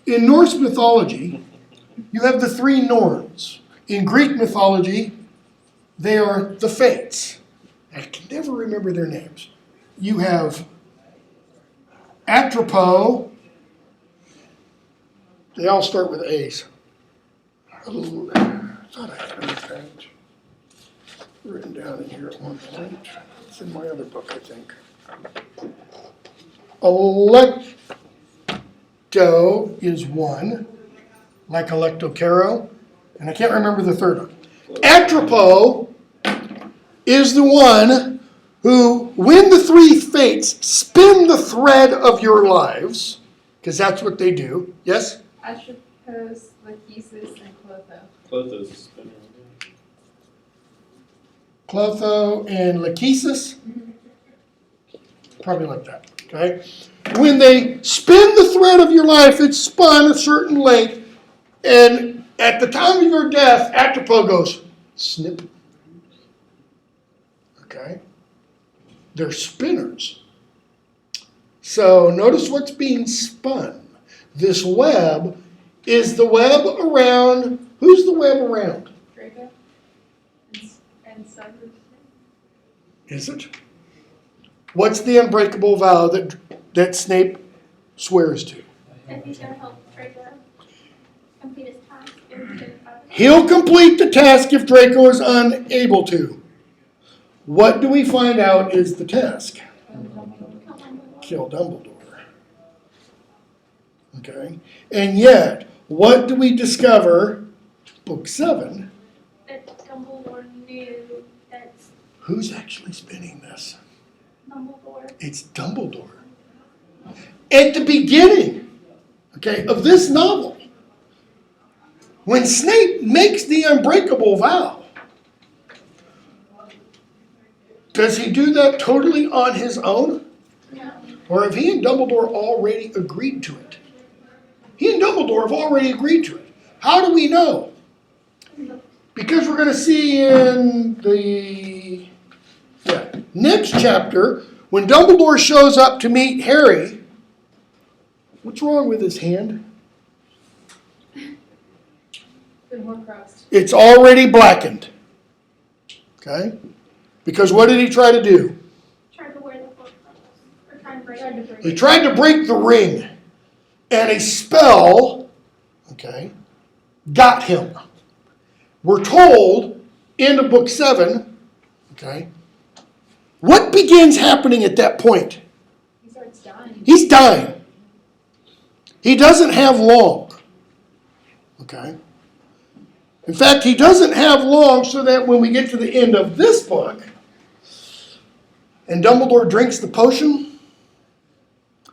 In Norse mythology, you have the 3 Norns. In Greek mythology, they are the Fates. I can never remember their names. You have Atropos. They all start with A's. I thought I had everything written down in here at one point. It's in my other book, I think. Electo is one, like Electocaro, and I can't remember the third one. Atropos is the one who, when the 3 fates spin the thread of your lives, because that's what they do, yes? Atropos, Lachesis, and Clotho. Clotho's a spinner. Clotho and Lachesis, probably like that, okay? When they spin the thread of your life, it's spun a certain length, and at the time of your death, Atropos goes, snip. Okay? They're spinners. So notice what's being spun. This web is the web around, who's the web around? Draco? And Cypress? Is it? What's the unbreakable vow that Snape swears to? That he's gonna help Draco complete his task. He'll complete the task if Draco is unable to. What do we find out is the task? Kill Dumbledore. Okay? And yet, what do we discover? Book 7. That Dumbledore knew that Who's actually spinning this? Dumbledore. It's Dumbledore. At the beginning, okay, of this novel, when Snape makes the unbreakable vow, does he do that totally on his own? No. Or have he and Dumbledore already agreed to it? He and Dumbledore have already agreed to it. How do we know? Because we're going to see in the next chapter, when Dumbledore shows up to meet Harry, what's wrong with his hand? Been Horcrux. It's already blackened. Okay? Because what did he try to do? Tried to wear the Horcrux. Or trying to break Tried to it. break He it. tried to break the ring. And a spell, okay, got him. We're told, end of book 7, okay, what begins happening at that point? He starts dying. He's dying. He doesn't have long. Okay? In fact, he doesn't have long so that when we get to the end of this book, and Dumbledore drinks the potion,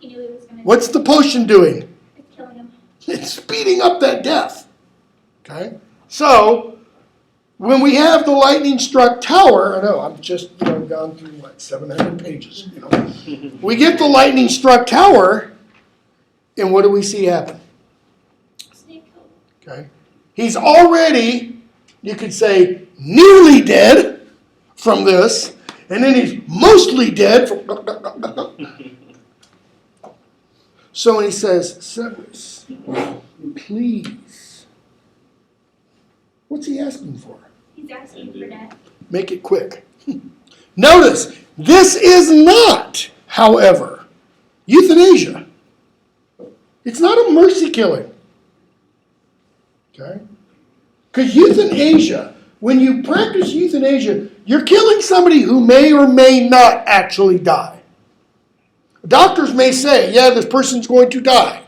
He knew he was gonna what's the potion doing? It's killing him. It's speeding up that death. Okay? So, when we have the lightning struck tower, I know, I've just gone through, 700 pages, We get the lightning struck tower, and what do we see happen? Snape killed him. Okay? He's already, you could say, nearly dead from this, and then he's mostly dead from... So when he says, Severus, please, what's he asking for? He's asking for death. Make it quick. Notice, this is not, however, euthanasia. It's not a mercy killing. Okay? Because euthanasia, when you practice euthanasia, you're killing somebody who may or may not actually die. Doctors may say, yeah, this person's going to die.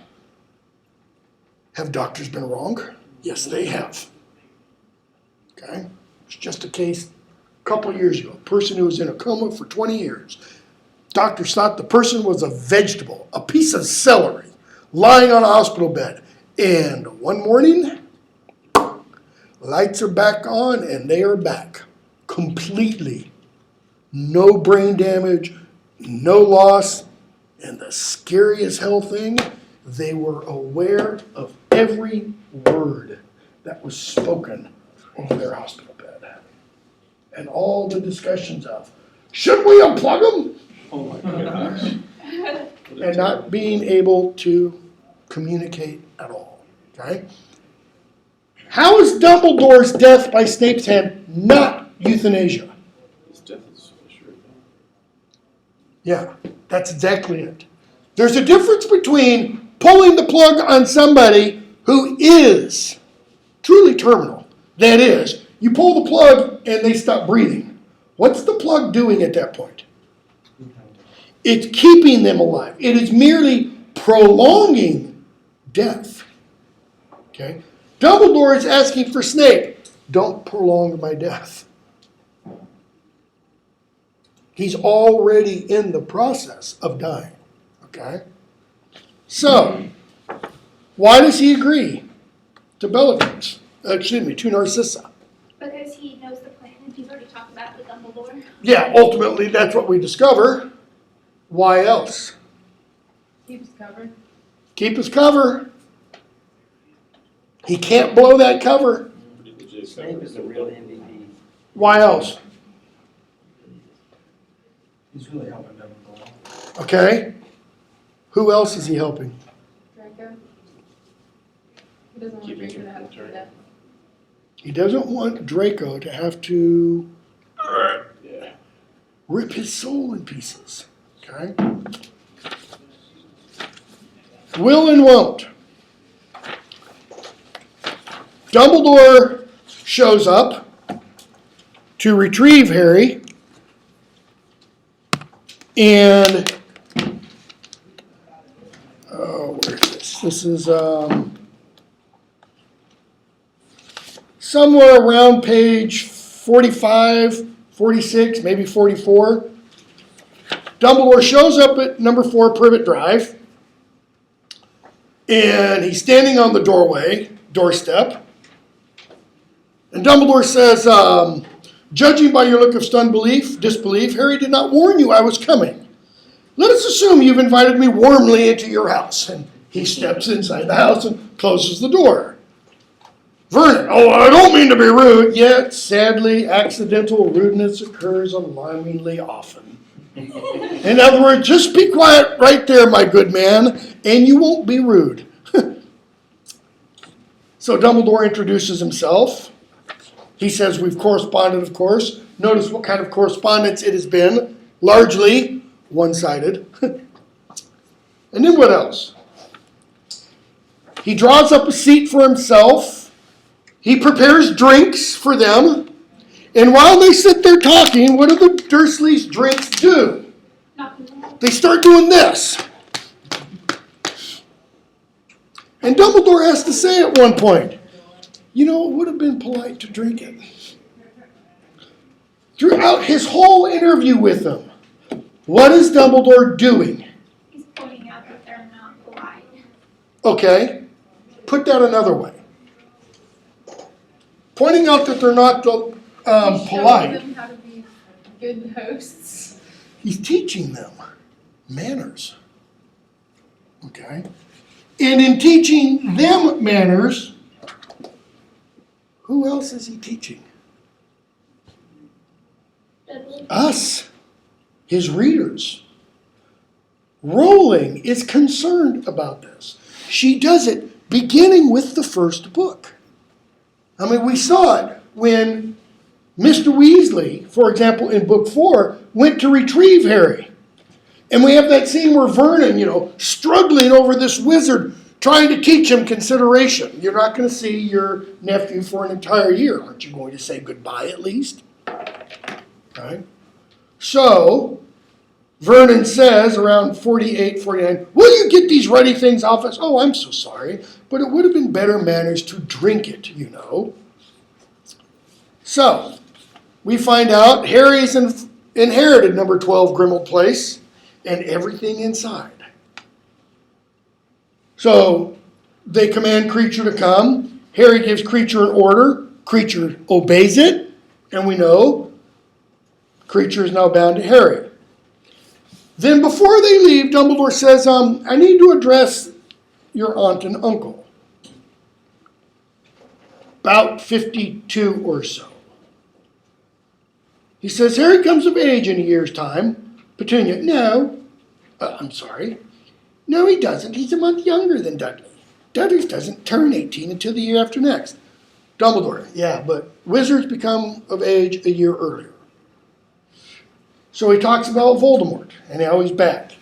Have doctors been wrong? Yes, they have. Okay? It's just a case a couple years ago. A person who was in a coma for 20 years. Doctors thought the person was a vegetable, a piece of celery, lying on a hospital bed. And one morning, lights are back on and they are back. Completely. No brain damage, no loss. And the scariest hell thing, they were aware of every word that was spoken over their hospital bed. And all the discussions of, should we unplug them? Oh my gosh. And not being able to communicate at all. Okay? How is Dumbledore's death by Snape's hand not euthanasia? His death is for sure. Yeah, that's exactly it. There's a difference between pulling the plug on somebody who is truly terminal. That is, you pull the plug and they stop breathing. What's the plug doing at that point? It's keeping them alive. It is merely prolonging death. Okay? Dumbledore is asking for Snape, don't prolong my death. He's already in the process of dying. Okay? So, why does he agree to Bellatrix? To Narcissa? Because he knows the plan and he's already talked about it with Dumbledore. Yeah, ultimately that's what we discover. Why else? Keep us covered. Keep his cover. He can't blow that cover. Pretty legit. Snape is the real MVP. Why else? He's really helping Dumbledore. Okay? Who else is he helping? Draco. He doesn't want Keeping Draco to him have to do internal. that. He doesn't want Draco to have to Yeah. rip his soul in pieces. Okay? Will and won't. Dumbledore shows up to retrieve Harry, and where is this? This is somewhere around page 45, 46, maybe 44. Dumbledore shows up at number 4 Privet Drive, and he's standing on the doorstep, and Dumbledore says, judging by your look of stunned disbelief, Harry did not warn you I was coming. Let us assume you've invited me warmly into your house. And he steps inside the house and closes the door. Vernon, oh, I don't mean to be rude, yet sadly, accidental rudeness occurs alarmingly often. In other words, just be quiet right there, my good man, and you won't be rude. So Dumbledore introduces himself. He says we've corresponded, of course. Notice what kind of correspondence it has been. Largely one-sided. And then what else? He draws up a seat for himself. He prepares drinks for them. And while they sit there talking, what do the Dursleys' drinks do? They start doing this. And Dumbledore has to say at one point, you know, it would have been polite to drink it. Throughout his whole interview with them, what is Dumbledore doing? He's pointing out that they're not polite. Okay, put that another way. Pointing out that they're not He's showing polite, them how to be good hosts. he's teaching them manners. Okay? And in teaching them manners, who else is he teaching? Dudley? Us, his readers. Rowling is concerned about this. She does it beginning with the first book. I mean, we saw it when Mr. Weasley, for example, in book 4, went to retrieve Harry. And we have that scene where Vernon, struggling over this wizard, trying to teach him consideration. You're not going to see your nephew for an entire year. Aren't you going to say goodbye at least? Right? So, Vernon says around 48, 49, will you get these ruddy things off us? Oh, I'm so sorry, but it would have been better manners to drink it, So, we find out Harry's inherited number 12 Grimmauld Place and everything inside. So, they command Creature to come. Harry gives Creature an order. Creature obeys it. And we know Creature is now bound to Harry. Then before they leave, Dumbledore says, I need to address your aunt and uncle. About 52 or so. He says, Harry comes of age in a year's time. Petunia, no. I'm sorry. No, he doesn't. He's a month younger than Dudley. Dudley doesn't turn 18 until the year after next. Dumbledore, yeah, but wizards become of age a year earlier. So he talks about Voldemort and how he's back.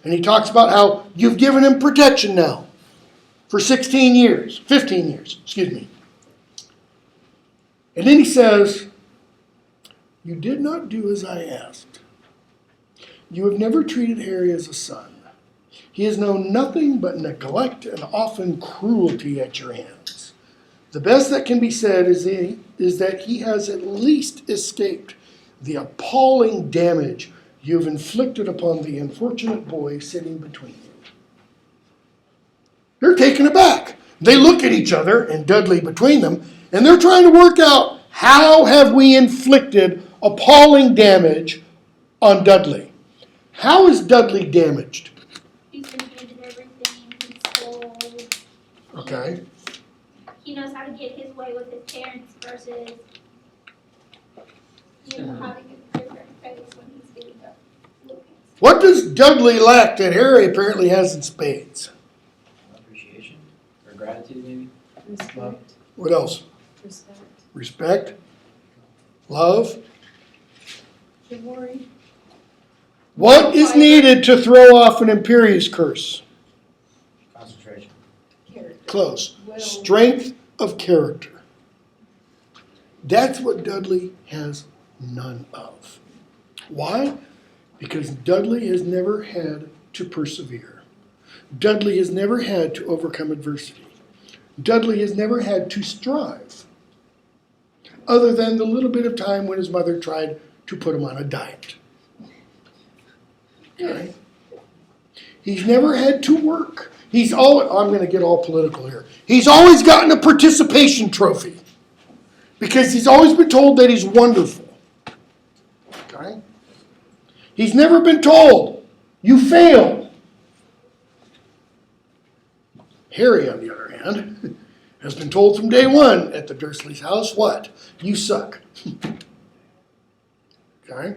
And he talks about how you've given him protection now for 15 years. And then he says, you did not do as I asked. You have never treated Harry as a son. He has known nothing but neglect and often cruelty at your hands. The best that can be said is that he has at least escaped the appalling damage you've inflicted upon the unfortunate boy sitting between you. They're taken aback. They look at each other, and Dudley between them, and they're trying to work out how have we inflicted appalling damage on Dudley. How is Dudley damaged? He's been handed everything. He's spoiled. Okay. He knows how to get his way with his parents versus having a different face when he's getting up. What does Dudley lack that Harry apparently has in spades? Appreciation or gratitude, maybe? Respect, What else? respect, Respect, love. chivalry, What is needed to throw off an imperious curse? Concentration. character. Close. Will. Strength of character. That's what Dudley has none of. Why? Because Dudley has never had to persevere. Dudley has never had to overcome adversity. Dudley has never had to strive, other than the little bit of time when his mother tried to put him on a diet. Okay? He's never had to work. I'm going to get all political here. He's always gotten a participation trophy because he's always been told that he's wonderful. Okay? He's never been told, you failed. Harry, on the other hand, has been told from day one at the Dursleys' house, what? You suck. Okay?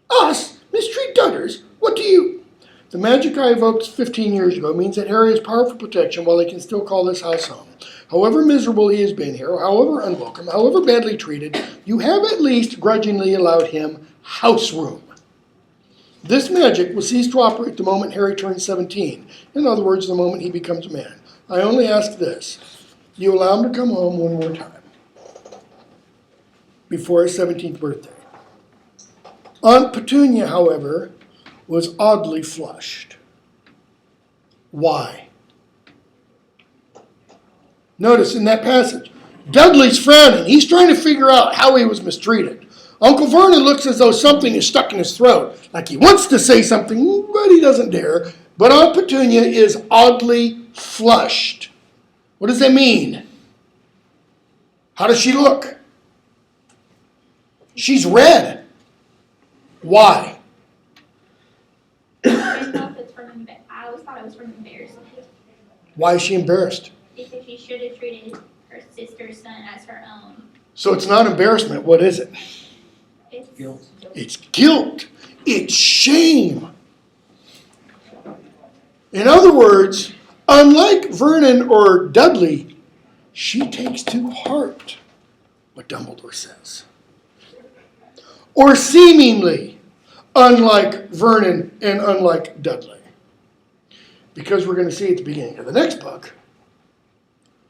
Us? Mistreat Dudders? What do you... The magic I evoked 15 years ago means that Harry has powerful protection while he can still call this house home. However miserable he has been here, however unwelcome, however badly treated, you have at least grudgingly allowed him house room. This magic will cease to operate the moment Harry turns 17. In other words, the moment he becomes a man. I only ask this. You allow him to come home one more time before his 17th birthday. Aunt Petunia, however, was oddly flushed. Why? Notice in that passage, Dudley's frowning. He's trying to figure out how he was mistreated. Uncle Vernon looks as though something is stuck in his throat, like he wants to say something, but he doesn't dare. But Aunt Petunia is oddly flushed. What does that mean? How does she look? She's red. Why? I don't know if it's from I always thought it was from embarrassment. Why is she embarrassed? Because she should have treated her sister's son as her own. So it's not embarrassment. What is it? It's Guilt. It's guilt. It's shame. In other words, unlike Vernon or Dudley, she takes to heart what Dumbledore says. Or seemingly, unlike Vernon and unlike Dudley. Because we're going to see at the beginning of the next book,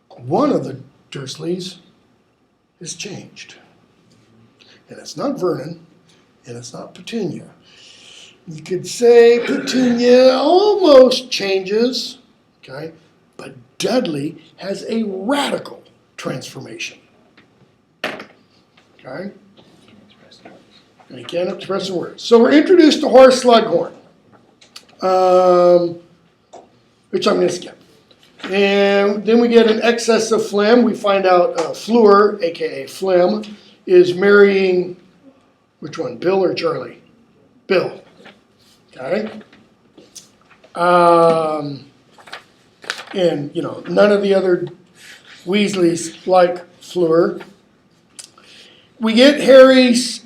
one of the Dursleys has changed. And it's not Vernon, and it's not Petunia. You could say Petunia almost changes, okay? But Dudley has a radical transformation. Okay? And he can't express the words. So we're introduced to Horace Slughorn, which I'm going to skip. And then we get an excess of phlegm. We find out Fleur, a.k.a. Phlegm, is marrying, which one, Bill or Charlie? Bill. Okay? And, none of the other Weasleys like Fleur. We get Harry's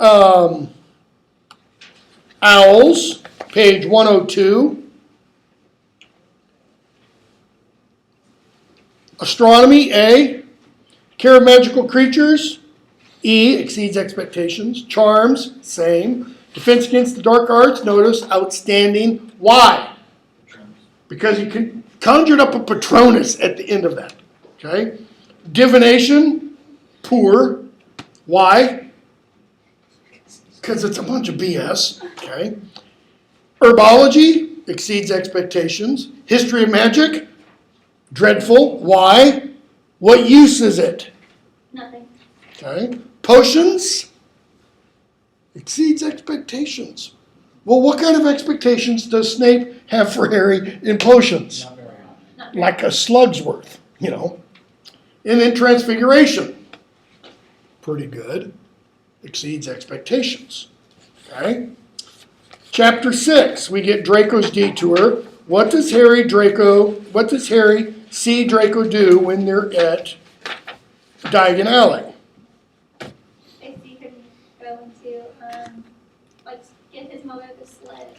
owls, page 102. Astronomy, A. Care of magical creatures, E. Exceeds expectations. Charms, same. Defense against the dark arts, notice, outstanding. Why? Because you conjured up a Patronus at the end of that. Okay? Divination, poor. Why? Because it's a bunch of BS. Okay? Herbology, exceeds expectations. History of magic, dreadful. Why? What use is it? nothing. Okay. Potions, exceeds expectations. Well, what kind of expectations does Snape have for Harry in potions? Not very Not Like a slug's worth, And then transfiguration, pretty good. Exceeds expectations. Okay. Chapter 6, we get Draco's detour. What does Harry see Draco do when they're at Diagon Alley? I see him go into, get his mother the sled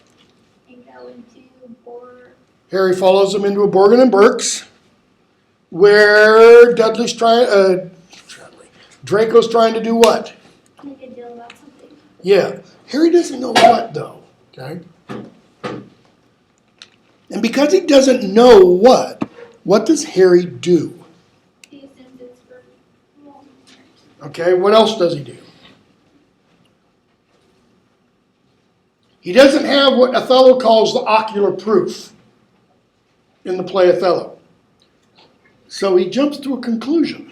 and go into Bor. Harry follows them into a Borgin and Burke's. where Draco's trying to do what? Make a deal about something. Yeah. Harry doesn't know what, though. Okay? And because he doesn't know what does Harry do? He assumes it's for Voldemort. Okay, what else does he do? He doesn't have what Othello calls the ocular proof in the play Othello. So he jumps to a conclusion.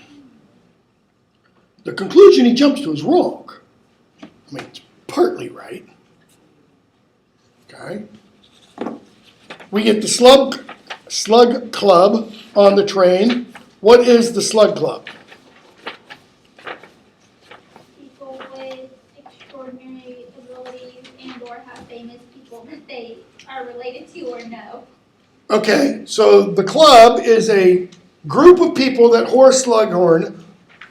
The conclusion he jumps to is wrong. I mean, it's partly right. Okay. We get the Slug Club on the train. What is the Slug Club? People with extraordinary abilities and or have famous people that they are related to or know. Okay, so the club is a group of people that Horace Slughorn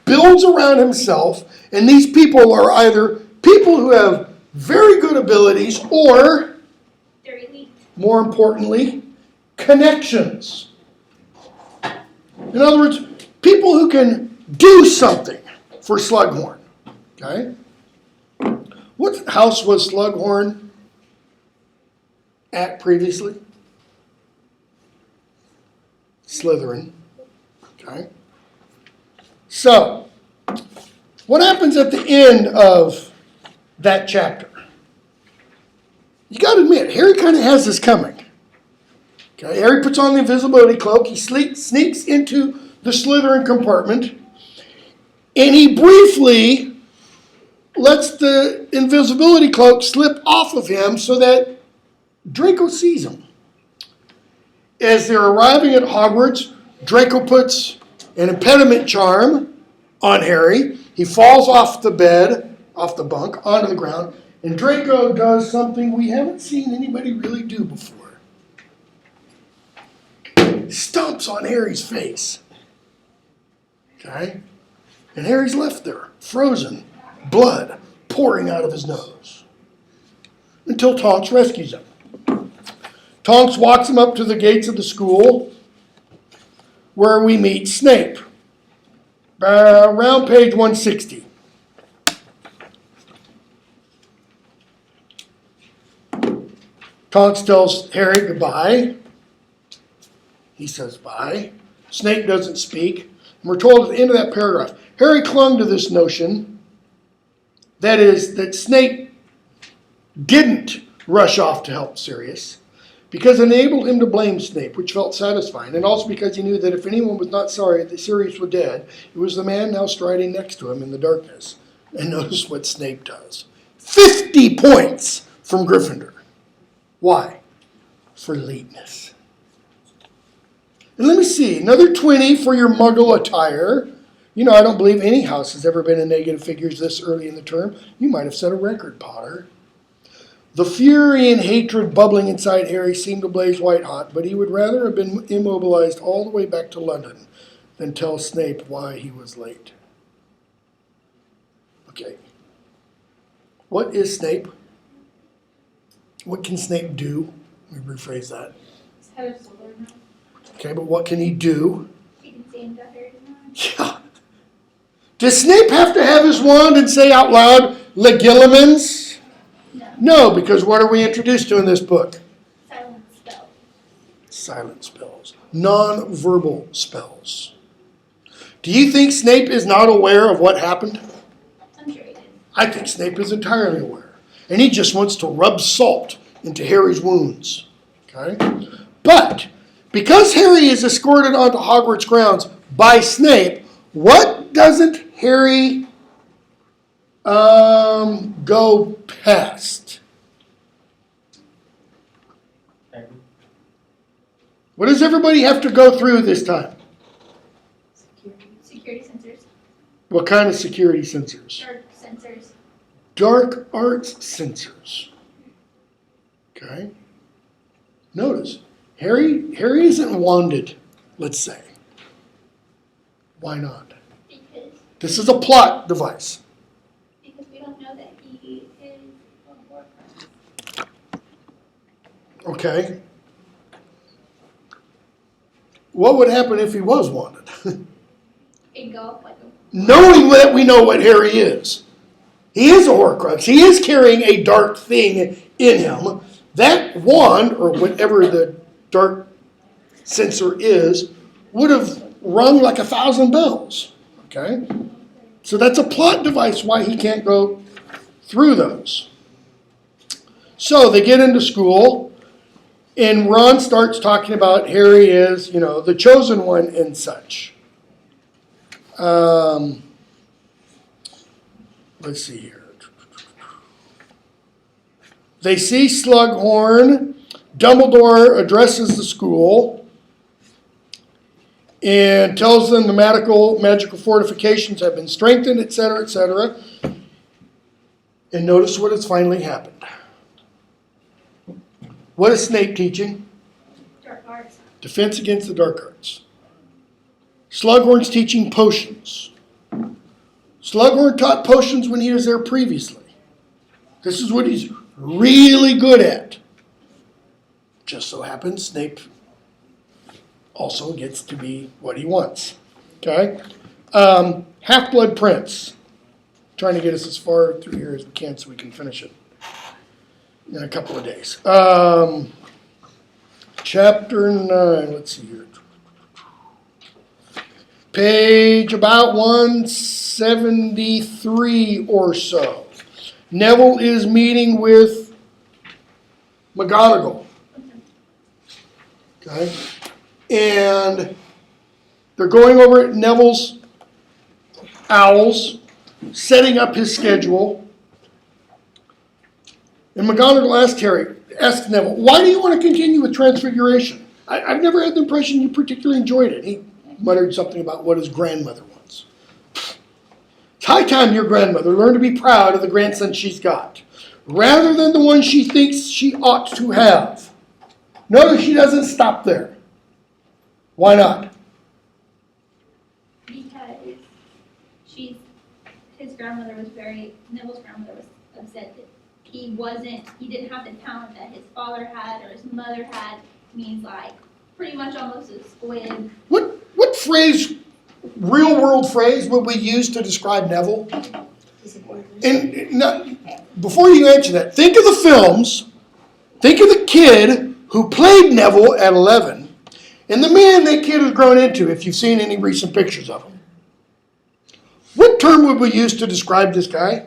builds around himself, and these people are either people who have very good abilities or, They're elite. more importantly, connections. In other words, people who can do something for Slughorn. Okay? What house was Slughorn at previously? Slytherin. Okay? So, what happens at the end of that chapter? You got to admit, Harry kind of has this coming. Okay, Harry puts on the invisibility cloak. He sneaks into the Slytherin compartment, and he briefly lets the invisibility cloak slip off of him so that Draco sees him. As they're arriving at Hogwarts, Draco puts an impediment charm on Harry. He falls off the bed, off the bunk, onto the ground, and Draco does something we haven't seen anybody really do before. Stomps on Harry's face. Okay? And Harry's left there, frozen, blood pouring out of his nose. Until Tonks rescues him. Tonks walks him up to the gates of the school, where we meet Snape. Around page 160. Tonks tells Harry goodbye. He says bye. Snape doesn't speak. And we're told at the end of that paragraph, Harry clung to this notion, that is, that Snape didn't rush off to help Sirius, because it enabled him to blame Snape, which felt satisfying, and also because he knew that if anyone was not sorry that Sirius was dead, it was the man now striding next to him in the darkness. And notice what Snape does. 50 points from Gryffindor. Why? For lateness. And let me see, another 20 for your Muggle attire. You know, I don't believe any house has ever been in negative figures this early in the term. You might have set a record, Potter. The fury and hatred bubbling inside Harry seemed to blaze white hot, but he would rather have been immobilized all the way back to London than tell Snape why he was late. Okay. What is Snape? What can Snape do? Let me rephrase that. He's head of Slytherin now. Okay, but what can he do? You can see into Harry's mind. Yeah. Does Snape have to have his wand and say out loud, Legilimens? No. No, because what are we introduced to in this book? Silent spell. Silent spells. Non-verbal spells. Do you think Snape is not aware of what happened? I'm sure he did. I think Snape is entirely aware. And he just wants to rub salt into Harry's wounds. Okay? But, because Harry is escorted onto Hogwarts grounds by Snape, what doesn't Harry go past? What does everybody have to go through this time? Security sensors. What kind of security sensors? Dark sensors. Dark arts sensors. Okay? Notice, Harry isn't wanded, let's say. Why not? Because This is a plot device. we don't know that he is a Horcrux. Okay? what would happen if he was wanted? Engulf like a. Knowing that we know what Harry is. He is a Horcrux. He is carrying a dark thing in him. That wand, or whatever the dark sensor is, would have rung like 1,000 bells. Okay? So that's a plot device why he can't go through those. So they get into school, and Ron starts talking about Harry is, the chosen one and such. Let's see here. They see Slughorn. Dumbledore addresses the school and tells them the magical fortifications have been strengthened, etc., etc. And notice what has finally happened. What is Snape teaching? Dark arts. Defense against the dark arts. Slughorn's teaching potions. Slughorn taught potions when he was there previously. This is what he's really good at. Just so happens Snape also gets to be what he wants. Okay? Half-Blood Prince. Trying to get us as far through here as we can so we can finish it in a couple of days. Chapter 9. Let's see here. Page about 173 or so. Neville is meeting with McGonagall. Okay? And they're going over at Neville's Owls, setting up his schedule. And McGonagall asked Neville, why do you want to continue with Transfiguration? I've never had the impression you particularly enjoyed it. He muttered something about what his grandmother wants. It's high time your grandmother learned to be proud of the grandson she's got, rather than the one she thinks she ought to have. Notice she doesn't stop there. Why not? Because Neville's grandmother was upset that he didn't have the talent that his father had or his mother had. Means like pretty much almost a squib. What phrase, real world phrase, would we use to describe Neville? And before you answer that, think of the films, think of the kid who played Neville at 11, and the man that kid has grown into, if you've seen any recent pictures of him. What term would we use to describe this guy?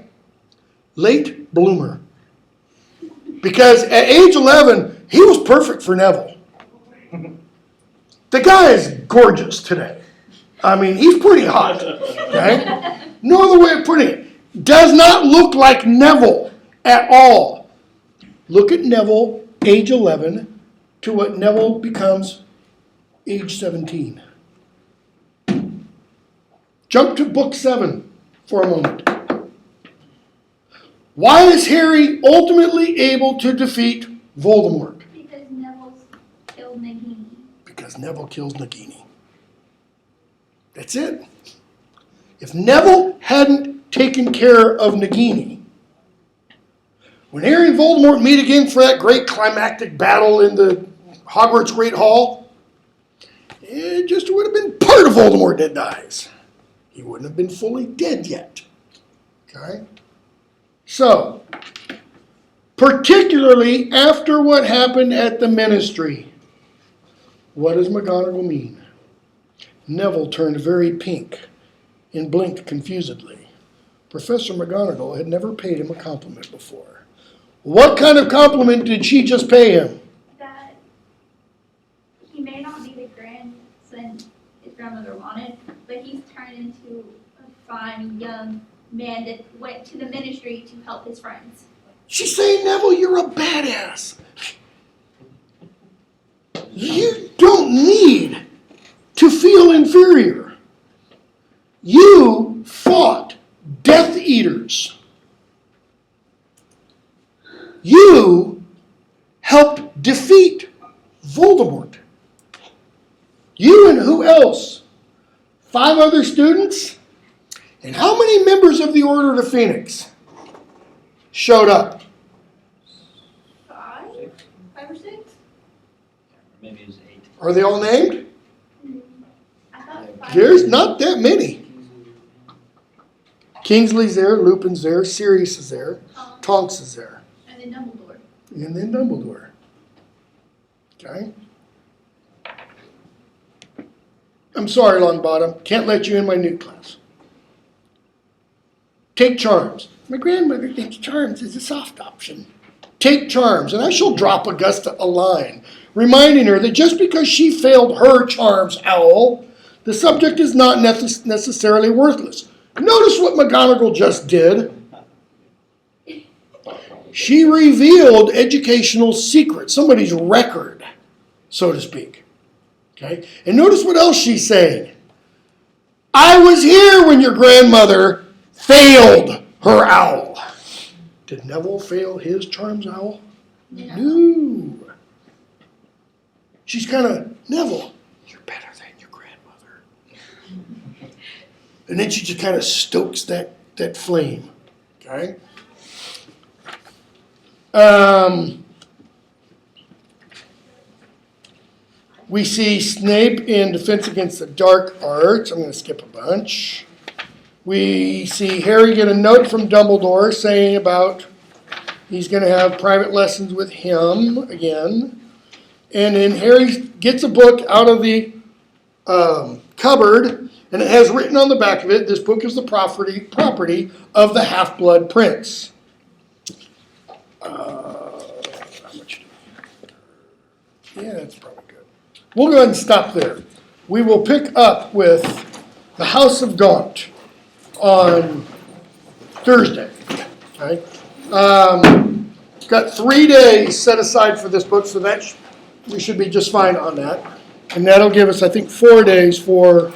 Late bloomer. Because at age 11, he was perfect for Neville. The guy is gorgeous today. I mean, he's pretty hot. Okay? No other way of putting it. Does not look like Neville at all. Look at Neville, age 11, to what Neville becomes age 17. Jump to book 7 for a moment. Why is Harry ultimately able to defeat Voldemort? Because Neville's killed Nagini. Because Neville kills Nagini. That's it. If Neville hadn't taken care of Nagini, when Harry and Voldemort meet again for that great climactic battle in the Hogwarts Great Hall, it just would have been part of Voldemort that dies. He wouldn't have been fully dead yet. Okay? So, particularly after what happened at the Ministry, what does McGonagall mean? Neville turned very pink and blinked confusedly. Professor McGonagall had never paid him a compliment before. What kind of compliment did she just pay him? That he may not be the grandson his grandmother wanted, but he's turned into a fine young man that went to the Ministry to help his friends. She's saying, Neville, you're a badass. You don't need to feel inferior. You fought Death Eaters. You helped defeat Voldemort. You and who else? 5 other students? And how many members of the Order of the Phoenix showed up? 5 or 6? Maybe it was 8. Are they all named? There's not that many. Kingsley's there, Lupin's there, Sirius is there, Tonks is there, And then Dumbledore. and then Dumbledore. Okay? I'm sorry, Longbottom, can't let you in my new class. Take charms. My grandmother thinks charms is a soft option. Take charms, and I shall drop Augusta a line, reminding her that just because she failed her charms, Owl, the subject is not necessarily worthless. Notice what McGonagall just did. She revealed educational secrets, somebody's record, so to speak. Okay? And notice what else she's saying. I was here when your grandmother failed her owl. Did Neville fail his charms, Owl? Yeah. No. She's kind of, Neville, you're better than your grandmother. And then she just kind of stokes that flame. Okay? We see Snape in Defense Against the Dark Arts. I'm going to skip a bunch. We see Harry get a note from Dumbledore saying about he's going to have private lessons with him again. And then Harry gets a book out of the cupboard, and it has written on the back of it, this book is the property of the Half-Blood Prince. How much do we have? Yeah, that's probably good. We'll go ahead and stop there. We will pick up with the House of Gaunt on Thursday. Okay? Got 3 days set aside for this book, so that we should be just fine on that. And that'll give us, I think, 4 days for